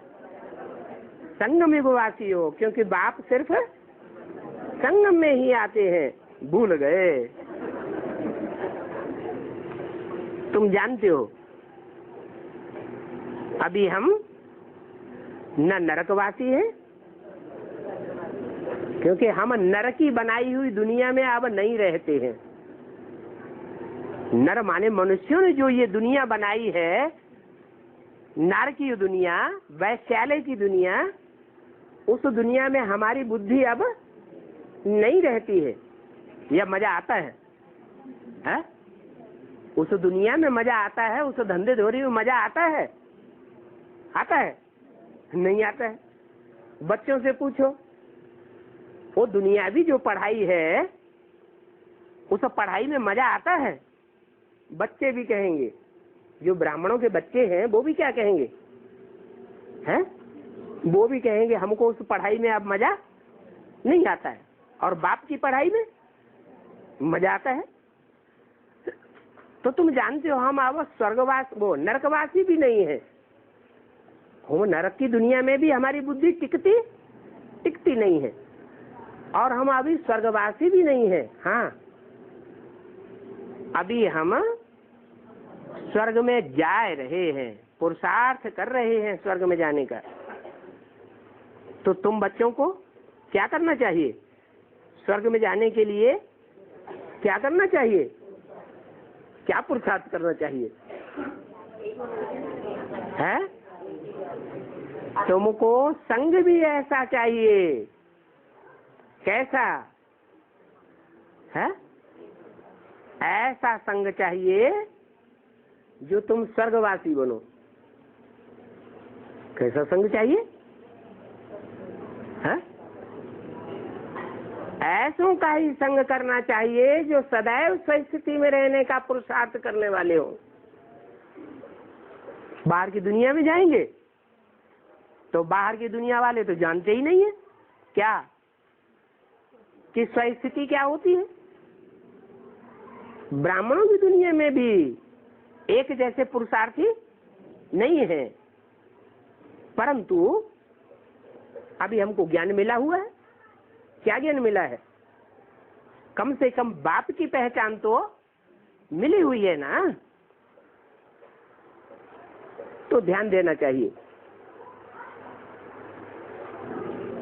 संगम में वासी हो, क्योंकि बाप सिर्फ संगम में ही आते हैं। भूल गए? तुम जानते हो अभी हम न नरकवासी हैं, क्योंकि हम नरकी बनाई हुई दुनिया में अब नहीं रहते हैं। नर माने मनुष्यों ने जो ये दुनिया बनाई है, नारकीय दुनिया, वैश्यालय की दुनिया, उस दुनिया में हमारी बुद्धि अब नहीं रहती है। यह मजा आता है? उस दुनिया में मजा आता है? उस धंधे धोरी में मजा आता है? आता है? नहीं आता है। बच्चों से पूछो, वो दुनियावी जो पढ़ाई है, उस पढ़ाई में मजा आता है? बच्चे भी कहेंगे। जो ब्राह्मणों के बच्चे हैं वो भी क्या कहेंगे? हैं? वो भी कहेंगे हमको उस पढ़ाई में अब मजा नहीं आता है। और बाप की पढ़ाई में मजा आता है। तो तुम जानते हो हम अब स्वर्गवास वो नरकवासी भी नहीं है। हम नरक की दुनिया में भी हमारी बुद्धि टिकती नहीं है, और हम अभी स्वर्गवासी भी नहीं है। हाँ, अभी हम स्वर्ग में जा रहे हैं, पुरुषार्थ कर रहे हैं स्वर्ग में जाने का। तो तुम बच्चों को क्या करना चाहिए? स्वर्ग में जाने के लिए क्या करना चाहिए? क्या पुरुषार्थ करना चाहिए? है? तुमको संग भी ऐसा चाहिए। कैसा है? ऐसा संग चाहिए जो तुम स्वर्गवासी बनो। कैसा संग चाहिए? है? ऐसों का ही संग करना चाहिए जो सदैव स्वस्थिति में रहने का पुरुषार्थ करने वाले हो। बाहर की दुनिया में जाएंगे तो बाहर की दुनिया वाले तो जानते ही नहीं है क्या कि स्वस्थिति क्या होती है। ब्राह्मणों की दुनिया में भी एक जैसे पुरुषार्थी नहीं है, परंतु अभी हमको ज्ञान मिला हुआ है। क्या ज्ञान मिला है? कम से कम बाप की पहचान तो मिली हुई है ना, तो ध्यान देना चाहिए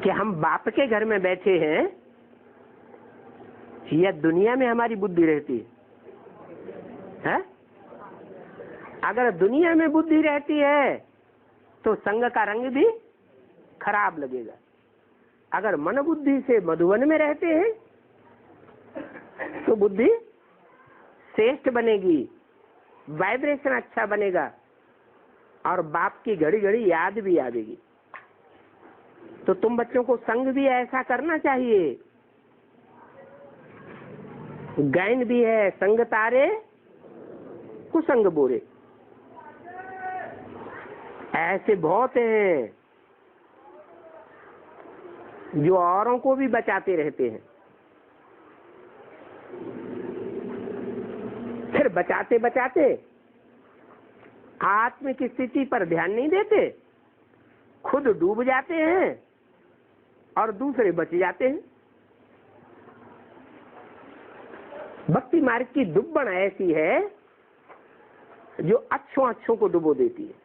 कि हम बाप के घर में बैठे हैं या दुनिया में हमारी बुद्धि रहती है? अगर दुनिया में बुद्धि रहती है तो संग का रंग भी खराब लगेगा। अगर मन बुद्धि से मधुवन में रहते हैं तो बुद्धि श्रेष्ठ बनेगी, वाइब्रेशन अच्छा बनेगा और बाप की घड़ी घड़ी याद भी आवेगी। तो तुम बच्चों को संग भी ऐसा करना चाहिए। गायन भी है, संग तारे कुसंग बोरे। ऐसे बहुत हैं जो औरों को भी बचाते रहते हैं, फिर बचाते बचाते आत्मिक स्थिति पर ध्यान नहीं देते, खुद डूब जाते हैं और दूसरे बच जाते हैं। भक्ति मार्ग की दुब्बन ऐसी है जो अच्छों को डुबो देती है।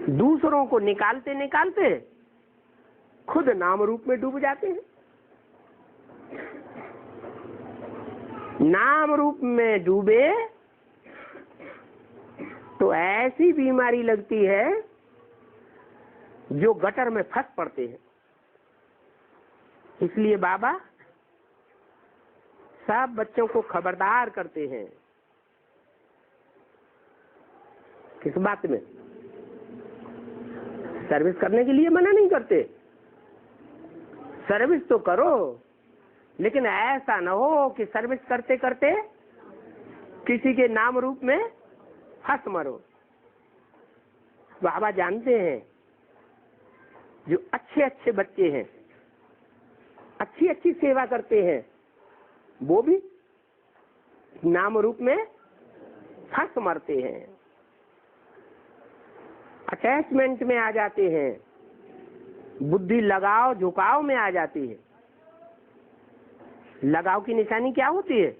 दूसरों को निकालते निकालते खुद नाम रूप में डूब जाते हैं। नाम रूप में डूबे तो ऐसी बीमारी लगती है जो गटर में फंस पड़ते हैं। इसलिए बाबा सब बच्चों को खबरदार करते हैं। किस बात में? सर्विस करने के लिए मना नहीं करते, सर्विस तो करो, लेकिन ऐसा न हो कि सर्विस करते करते किसी के नाम रूप में फंस मरो। बाबा जानते हैं जो अच्छे अच्छे बच्चे हैं, अच्छी अच्छी सेवा करते हैं, वो भी नाम रूप में फंस मरते हैं, अटैचमेंट में आ जाते हैं, बुद्धि लगाव झुकाव में आ जाती है। लगाव की निशानी क्या होती है?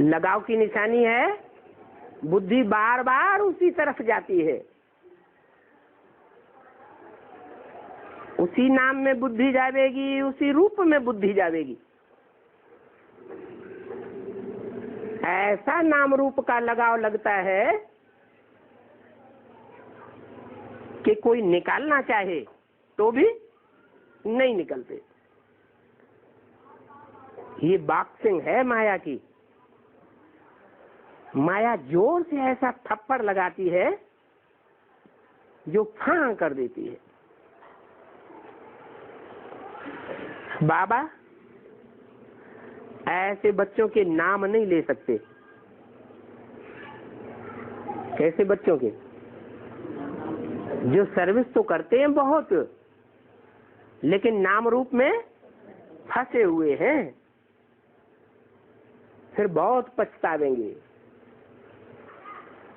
लगाव की निशानी है बुद्धि बार बार उसी तरफ जाती है, उसी नाम में बुद्धि जावेगी, उसी रूप में बुद्धि जावेगी। ऐसा नाम रूप का लगाव लगता है कि कोई निकालना चाहे तो भी नहीं निकलते। ये बॉक्सिंग है माया की। माया जोर से ऐसा थप्पड़ लगाती है जो फां कर देती है। बाबा ऐसे बच्चों के नाम नहीं ले सकते। कैसे बच्चों के? जो सर्विस तो करते हैं बहुत, लेकिन नाम रूप में फंसे हुए हैं, फिर बहुत पछतावेंगे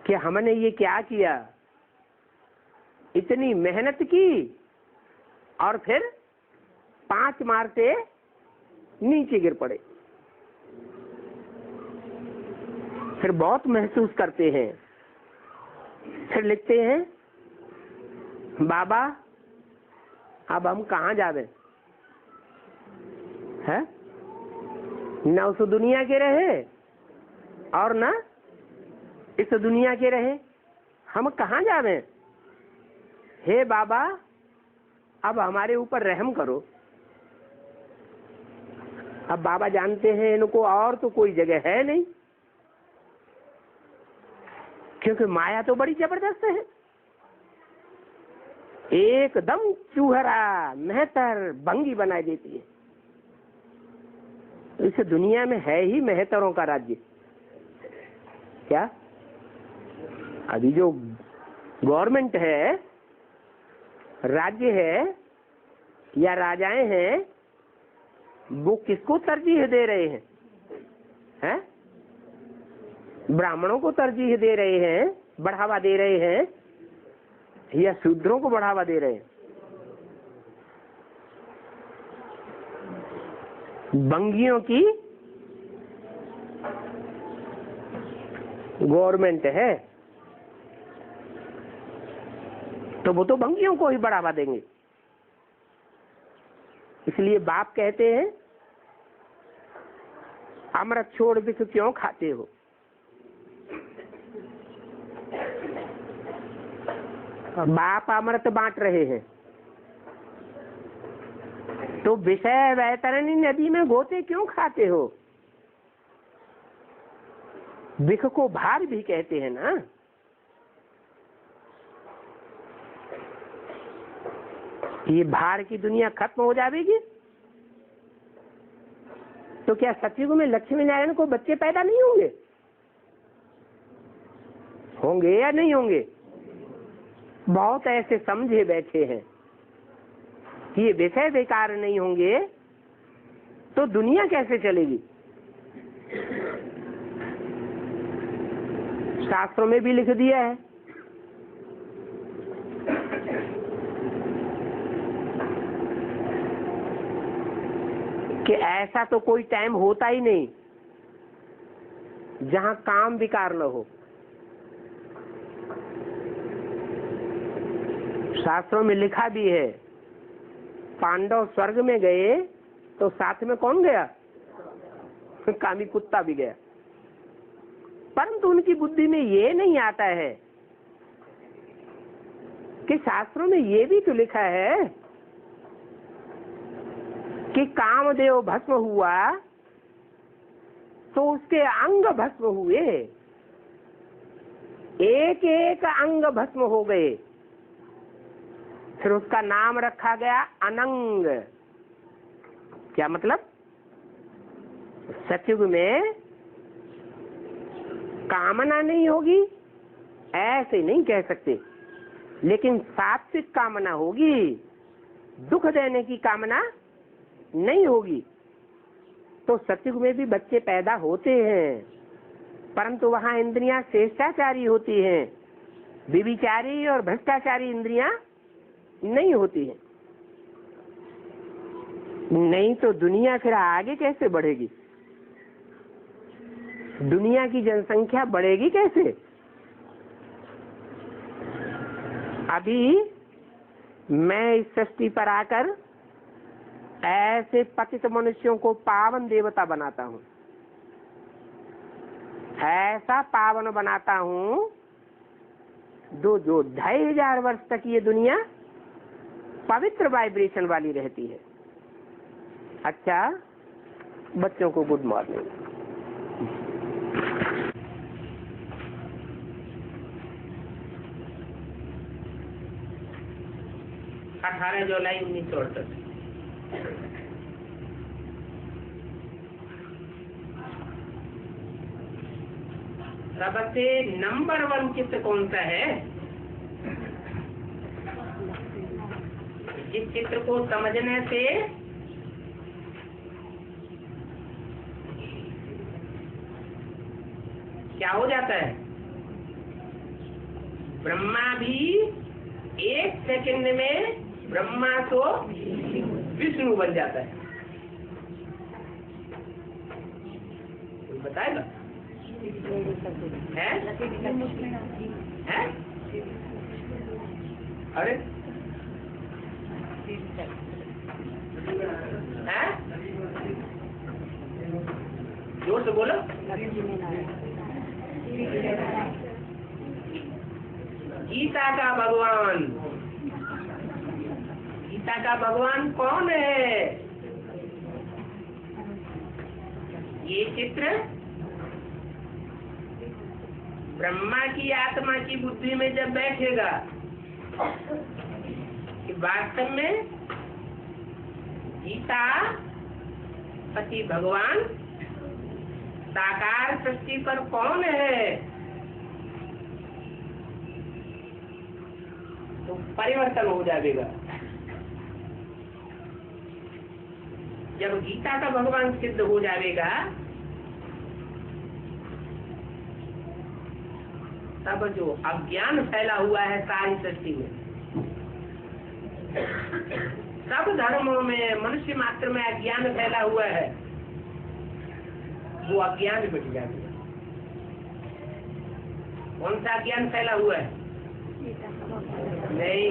कि हमने ये क्या किया, इतनी मेहनत की और फिर 5 मार से नीचे गिर पड़े। फिर बहुत महसूस करते हैं। फिर लिखते हैं बाबा अब हम कहाँ जावे है? न उस दुनिया के रहे और न इस दुनिया के रहे, हम कहाँ जावे? हे बाबा अब हमारे ऊपर रहम करो। अब बाबा जानते हैं इनको और तो कोई जगह है नहीं, क्योंकि माया तो बड़ी जबरदस्त है, एकदम चूहरा मेहतर भंगी बना देती है। इस दुनिया में है ही मेहतरों का राज्य। क्या अभी जो गवर्नमेंट है, राज्य है या राजाएं हैं, वो किसको तरजीह दे रहे हैं? हैं? ब्राह्मणों को तरजीह दे रहे हैं, बढ़ावा दे रहे हैं, या शूद्रों को बढ़ावा दे रहे हैं? बंगियों की गवर्नमेंट है तो वो तो बंगियों को ही बढ़ावा देंगे। इसलिए बाप कहते हैं अमृत छोड़ विष क्यों खाते हो? बाप अमृत बांट रहे हैं तो विषय वैतरणी नदी में गोते क्यों खाते हो? विष को भार भी कहते हैं ना। ये भार की दुनिया खत्म हो जाएगी तो क्या सतयुग में लक्ष्मी नारायण को बच्चे पैदा नहीं होंगे? होंगे या नहीं होंगे? बहुत ऐसे समझे बैठे हैं कि ये विषय बेकार नहीं होंगे तो दुनिया कैसे चलेगी? शास्त्रों में भी लिख दिया है कि ऐसा तो कोई टाइम होता ही नहीं जहां काम विकार न हो। शास्त्रों में लिखा भी है, पांडव स्वर्ग में गए तो साथ में कौन गया? कामी कुत्ता भी गया। परंतु उनकी बुद्धि में ये नहीं आता है कि शास्त्रों में ये भी तो लिखा है कि कामदेव भस्म हुआ तो उसके अंग भस्म हुए, एक एक अंग भस्म हो गए, फिर उसका नाम रखा गया अनंग। क्या मतलब? सतयुग में कामना नहीं होगी ऐसे नहीं कह सकते, लेकिन सात्विक कामना होगी, दुख देने की कामना नहीं होगी। तो सतयुग में भी बच्चे पैदा होते हैं, परंतु वहां इंद्रियां श्रेष्ठाचारी होती हैं, व्यभिचारी और भ्रष्टाचारी इंद्रियां नहीं होती हैं। नहीं तो दुनिया फिर आगे कैसे बढ़ेगी? दुनिया की जनसंख्या बढ़ेगी कैसे? अभी मैं इस सृष्टि पर आकर ऐसे पतित मनुष्यों को पावन देवता बनाता हूँ, ऐसा पावन बनाता हूँ जो 2500 वर्ष तक ये दुनिया पवित्र वाइब्रेशन वाली रहती है। अच्छा, बच्चों को गुड मॉर्निंग। 18 जुलाई 1968। सबसे नंबर 1 चित्त कौन सा है? जिस चित्र को समझने से क्या हो जाता है? ब्रह्मा भी 1 सेकंड में ब्रह्मा तो विष्णु बन जाता है। कोई बताएगा? है? अरे है? जोर से बोलो। गीता का भगवान, गीता का भगवान कौन है? ये चित्र ब्रह्मा की आत्मा की बुद्धि में जब बैठेगा कि वास्तव में गीता पति भगवान साकार सृष्टि पर कौन है, तो परिवर्तन हो जाएगा। जब गीता का भगवान सिद्ध हो जाएगा तब जो अज्ञान फैला हुआ है सारी सृष्टि में, सब धर्मों में मनुष्य मात्र में अज्ञान फैला हुआ है, वो अज्ञान मिट जाएगा। कौन सा अज्ञान फैला हुआ है? नहीं,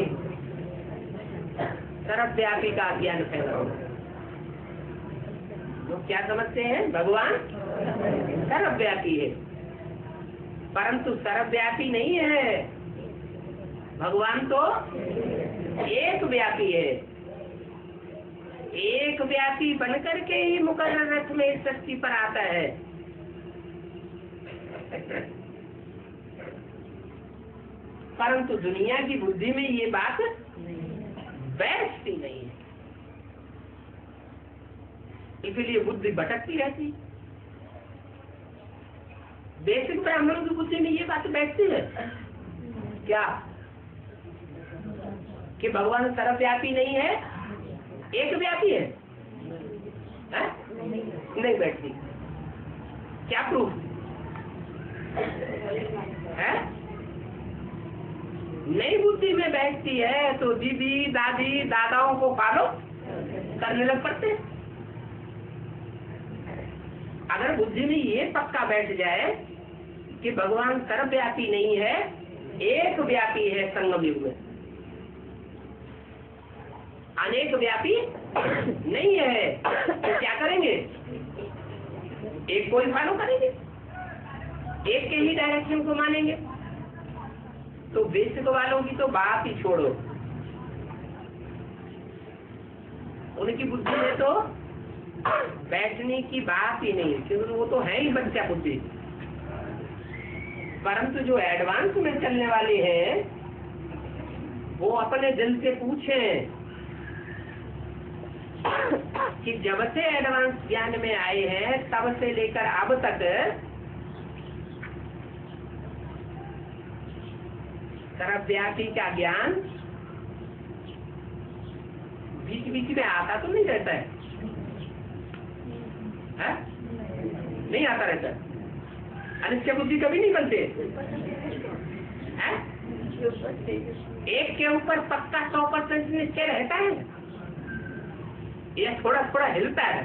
सर्वव्यापी का अज्ञान फैला हुआ है। लोग क्या समझते हैं? भगवान सर्वव्यापी है, परंतु सर्वव्यापी नहीं है। भगवान तो एक व्यापी है। एक व्यापी बनकर के ही मुकर्रर रथ में इस सृष्टि पर आता है। परंतु दुनिया की बुद्धि में ये बात बैठती नहीं है, इसलिए बुद्धि भटकती रहती। बेसिक ब्राह्मणों की बुद्धि में ये बात बैठती है क्या कि भगवान सर्वव्यापी नहीं है, एक व्यापी है? नहीं बैठती। क्या प्रूफ है? नई बुद्धि में बैठती है तो दीदी दादी दादाओं को फॉलो करने लग पड़ते। अगर बुद्धि में ये पक्का बैठ जाए कि भगवान सर्वव्यापी नहीं है, एक व्यापी है, संगम युग में अनेक व्यापी नहीं है, तो क्या करेंगे? एक को ही फॉलो करेंगे, एक के ही डायरेक्शन को मानेंगे। तो बेसिक वालों की तो बात ही छोड़ो, उनकी बुद्धि में तो बैठने की बात ही नहीं, क्योंकि वो तो है ही बच्चा बुद्धि। परंतु जो एडवांस में चलने वाले हैं वो अपने दिल से पूछें कि जब से एडवांस ज्ञान में आए हैं तब से लेकर अब तक सर्वव्यापी का ज्ञान बीच बीच में आता तो नहीं रहता है? नहीं आता रहता। अनिश्चय बुद्धि कभी नहीं बनते हैं? एक के ऊपर पक्का 100% निश्चय रहता है, ये थोड़ा थोड़ा हिलता है?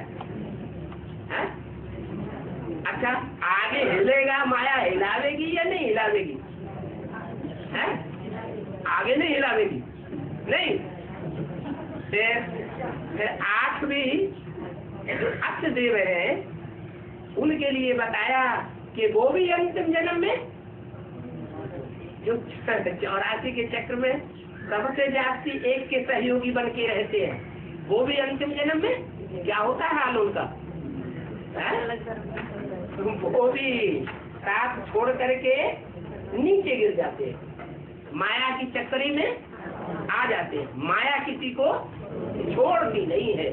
अच्छा, आगे हिलेगा, माया हिलावेगी या नहीं हिलावेगी? है? आगे नहीं हिलावेगी, नहीं। फिर आठवीं जो अक्ष देव है उनके लिए बताया कि वो भी अंतिम जन्म में जो 84 के चक्र में सबसे जास्ती एक के सहयोगी बन के रहते हैं, वो भी अंतिम जन्म में क्या होता है हाल उनका? वो भी साथ छोड़ करके नीचे गिर जाते हैं, माया की चक्करी में आ जाते हैं। माया किसी को छोड़ती नहीं है,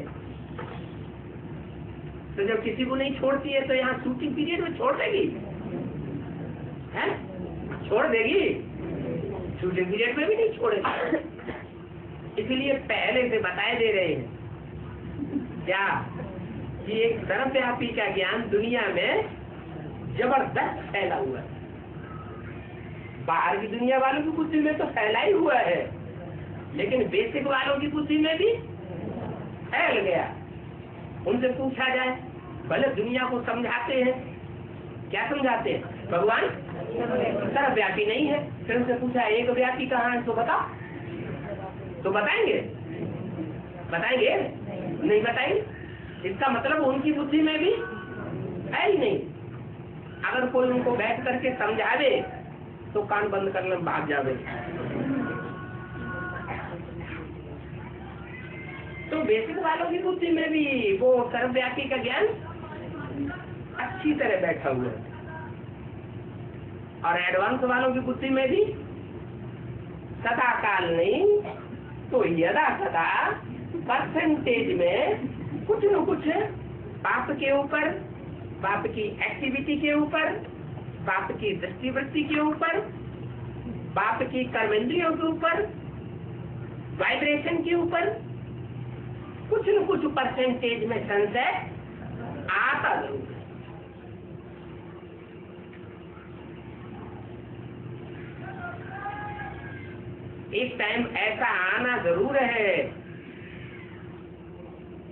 तो जब किसी को नहीं छोड़ती है तो यहाँ शूटिंग पीरियड में छोड़ देगी? है? छोड़ देगी? शूटिंग पीरियड में भी नहीं छोड़ेगी। इसलिए पहले से बताए दे रहे हैं क्या कि एक सर्वव्यापी का ज्ञान दुनिया में जबरदस्त फैला हुआ है। बाहर की दुनिया वालों की बुद्धि में तो फैला ही हुआ है, लेकिन बेसिक वालों की बुद्धि में भी फैल गया। उनसे पूछा जाए, भले दुनिया को समझाते हैं, क्या समझाते हैं? भगवान सर्वव्यापी नहीं है। फिर उनसे पूछा एक व्यापी कहाँ है तो बताओ, तो बताएंगे? बताएंगे? नहीं बताएंगे। इसका मतलब उनकी बुद्धि में भी है ही नहीं। अगर कोई उनको बैठ करके समझावे तो कान बंद करने भाग जावे। तो बेसिक वालों की बुद्धि में भी वो सर्वव्यापी का ज्ञान अच्छी तरह बैठा हुआ है, और एडवांस वालों की बुद्धि में भी सदा काल नहीं तो यदा सदा परसेंटेज में कुछ न कुछ बाप के ऊपर, बाप की एक्टिविटी के ऊपर, बाप की दृष्टिवृत्ति के ऊपर, बाप की कर्मेंद्रियों के ऊपर, वाइब्रेशन के ऊपर कुछ न कुछ परसेंटेज में संशय आता जरूर है। एक टाइम ऐसा आना जरूर है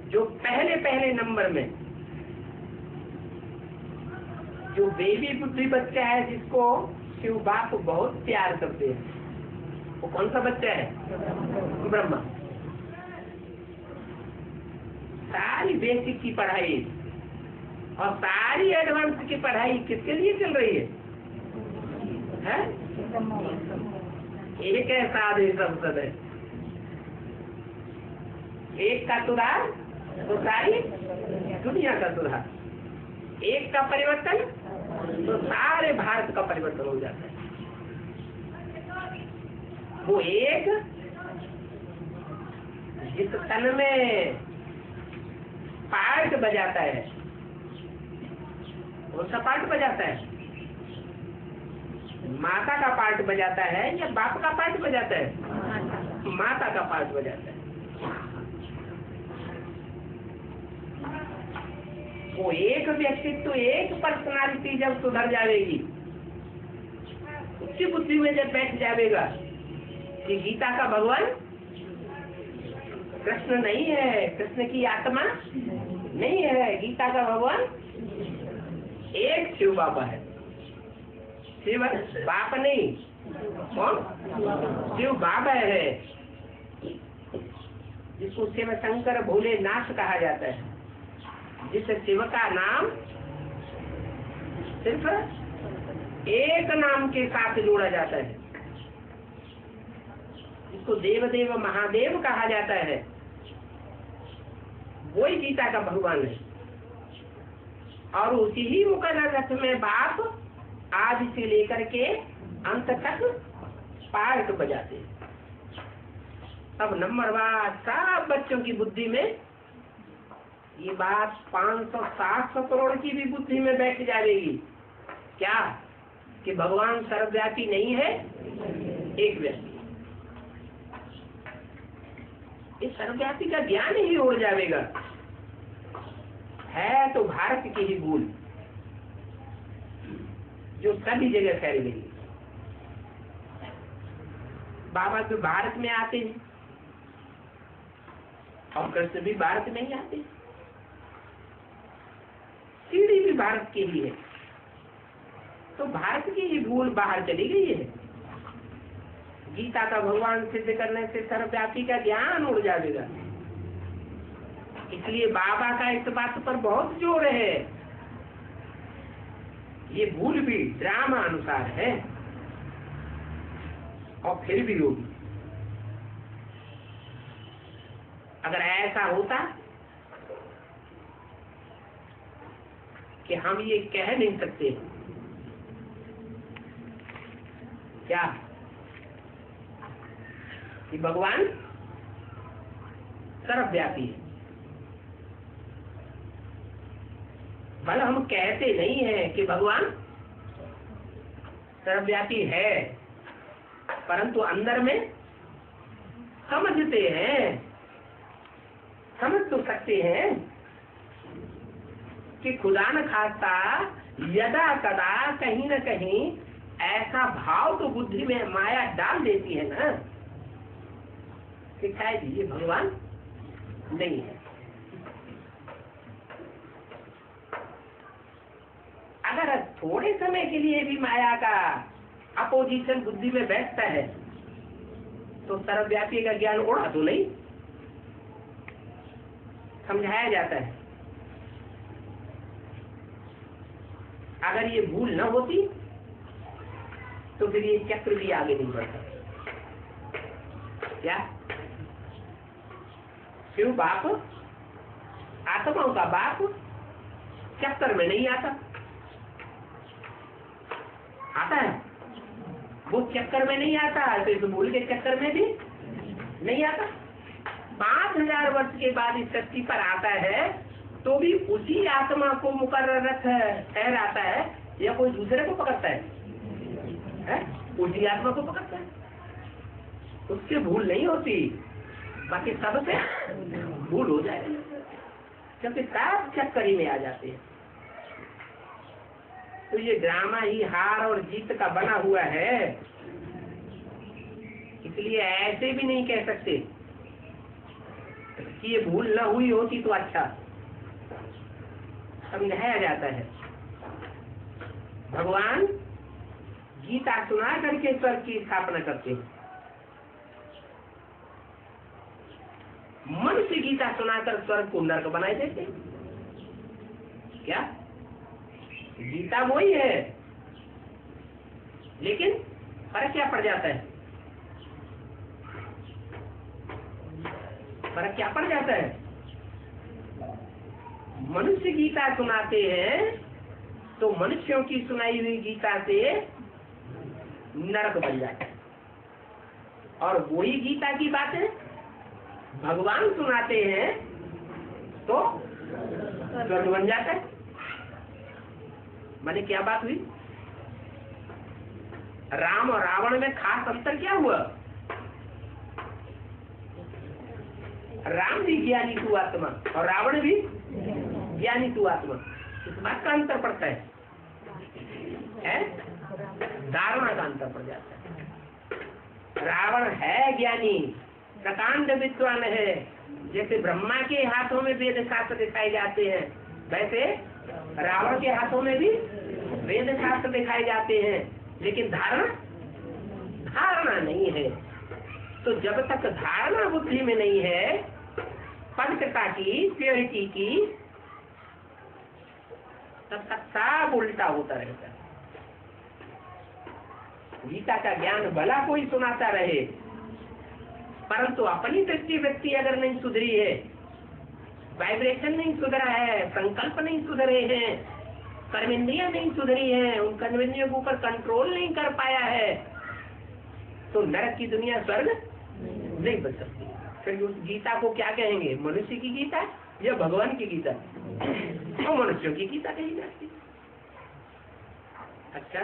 जो पहले पहले नंबर में जो बेबी बुद्धि बच्चा है, जिसको शिव बाप बहुत प्यार करते हैं, वो कौन सा बच्चा है? ब्रह्मा। सारी बेसिक की पढ़ाई और सारी एडवांस की पढ़ाई किसके लिए चल रही है? एक है साधे संसद है, एक का सुधार तो सारी दुनिया का सुधार, एक का परिवर्तन तो सारे भारत का परिवर्तन हो जाता है। वो एक जिस तन में पार्ट बजाता है, कौन सा पार्ट बजाता है? माता का पार्ट बजाता है या बाप का पार्ट बजाता है? माता का पार्ट बजाता है। वो एक व्यक्तित्व, एक पर्सनालिटी जब सुधर जाएगी, उसकी बुद्धि में जब बैठ जाएगा कि गीता का भगवान कृष्ण नहीं है, कृष्ण की आत्मा नहीं है, गीता का भगवान एक शिव बाबा है। शिव बाप नहीं, कौन? शिव बाबा है, जिसको शिव शंकर भोलेनाथ कहा जाता है, जिस शिव का नाम सिर्फ एक नाम के साथ जोड़ा जाता है, जिसको देवदेव महादेव कहा जाता है, वही गीता का भगवान है। और उसी ही मुकर्रर रथ में बाप आदि से लेकर के अंत तक पार्ट बजाते हैं। अब नंबरवार सब बच्चों की बुद्धि में ये बात 500-700 करोड़ की भी बुद्धि में बैठ जाएगी। क्या? कि भगवान सर्वव्यापी नहीं है, एक व्यक्ति। इस सर्वव्यापी का ज्ञान ही उड़ जाएगा। है तो भारत की ही भूल जो सभी जगह फैल गई। बाबा तो भारत में आते हैं और कृष्ण भी भारत में ही आते हैं, सीढ़ी भी भारत के लिए है, तो भारत की ही भूल बाहर चली गई है। गीता का भगवान सिद्ध करने से सर्वव्यापी का ज्ञान उड़ जाएगा। इसलिए बाबा का इस बात पर बहुत जोर है। ये भूल भी ड्रामा अनुसार है और फिर भी होगी। अगर ऐसा होता कि हम ये कह नहीं सकते क्या कि भगवान सर्वव्यापी है, भले हम कहते नहीं है कि भगवान सर्वव्यापी है, परंतु अंदर में समझते हैं, समझ तो सकते हैं कि खुदा न खास्ता यदा कदा कहीं न कहीं ऐसा भाव तो बुद्धि में माया डाल देती है ना कि शायद ये भगवान नहीं है। अगर थोड़े समय के लिए भी माया का अपोजिशन बुद्धि में बैठता है तो सर्वव्यापी का ज्ञान उड़ा तो नहीं। समझाया जाता है। अगर ये भूल न होती तो फिर ये चक्र भी आगे नहीं बढ़ता। क्या क्यों? बाप, आत्माओं का बाप चक्कर में नहीं आता। आता है? वो चक्कर में नहीं आता, तो इस भूल के चक्कर में भी नहीं आता। 5000 वर्ष के बाद इस धरती पर आता है तो भी उसी आत्मा को मुकर्ररत ठहराता है या कोई दूसरे को पकड़ता है? उसी आत्मा को पकड़ता है, उससे भूल नहीं होती। बाकी सबसे भूल हो जाएगी क्योंकि सब चक्करी में आ जाते हैं। तो ये ड्रामा ही हार और जीत का बना हुआ है, इसलिए ऐसे भी नहीं कह सकते कि ये भूल न हुई होती तो अच्छा। समझाया जाता है। भगवान गीता सुना करके स्वर्ग की स्थापना करते हैं। मनुष्य गीता सुनाकर स्वर्ग को नर्क बनाए देते। क्या? गीता वही है, लेकिन फर्क क्या पड़ जाता है? फर्क क्या पड़ जाता है? मनुष्य गीता सुनाते हैं तो मनुष्यों की सुनाई हुई गीता से नरक बन जाता है, और वही गीता की बातें भगवान सुनाते हैं तो स्वर्ग बन जाता है। माने क्या बात हुई? राम और रावण में खास अंतर क्या हुआ? राम भी ज्ञानी तू आत्मा और रावण भी ज्ञानी तू आत्मा। इस बात का अंतर पड़ता है? धारणा का अंतर पड़ जाता है। रावण है ज्ञानी, प्रकांड विद्वान है। जैसे ब्रह्मा के हाथों में वेद शास्त्र दिखाए जाते हैं, वैसे रावण के हाथों में भी वेद शास्त्र दिखाए जाते हैं, लेकिन धारणा नहीं है। तो जब तक धारणा बुद्धि में नहीं है पवित्रता की, प्योरिटी की, तब तक सब उल्टा होता रहता है। गीता का ज्ञान भला कोई सुनाता रहे, परंतु अपनी दृष्टि व्यक्ति अगर नहीं सुधरी है, वाइब्रेशन नहीं सुधरा है, संकल्प नहीं सुधरे हैं, कर्मेंद्रियां नहीं सुधरी हैं, उन कर्मेंद्रियों के ऊपर कंट्रोल नहीं कर पाया है, तो नरक की दुनिया स्वर्ग नहीं बन सकती। फिर उस गीता को क्या कहेंगे? मनुष्य की गीता या भगवान की गीता? तो मनुष्यों की गीता कही जाती। अच्छा,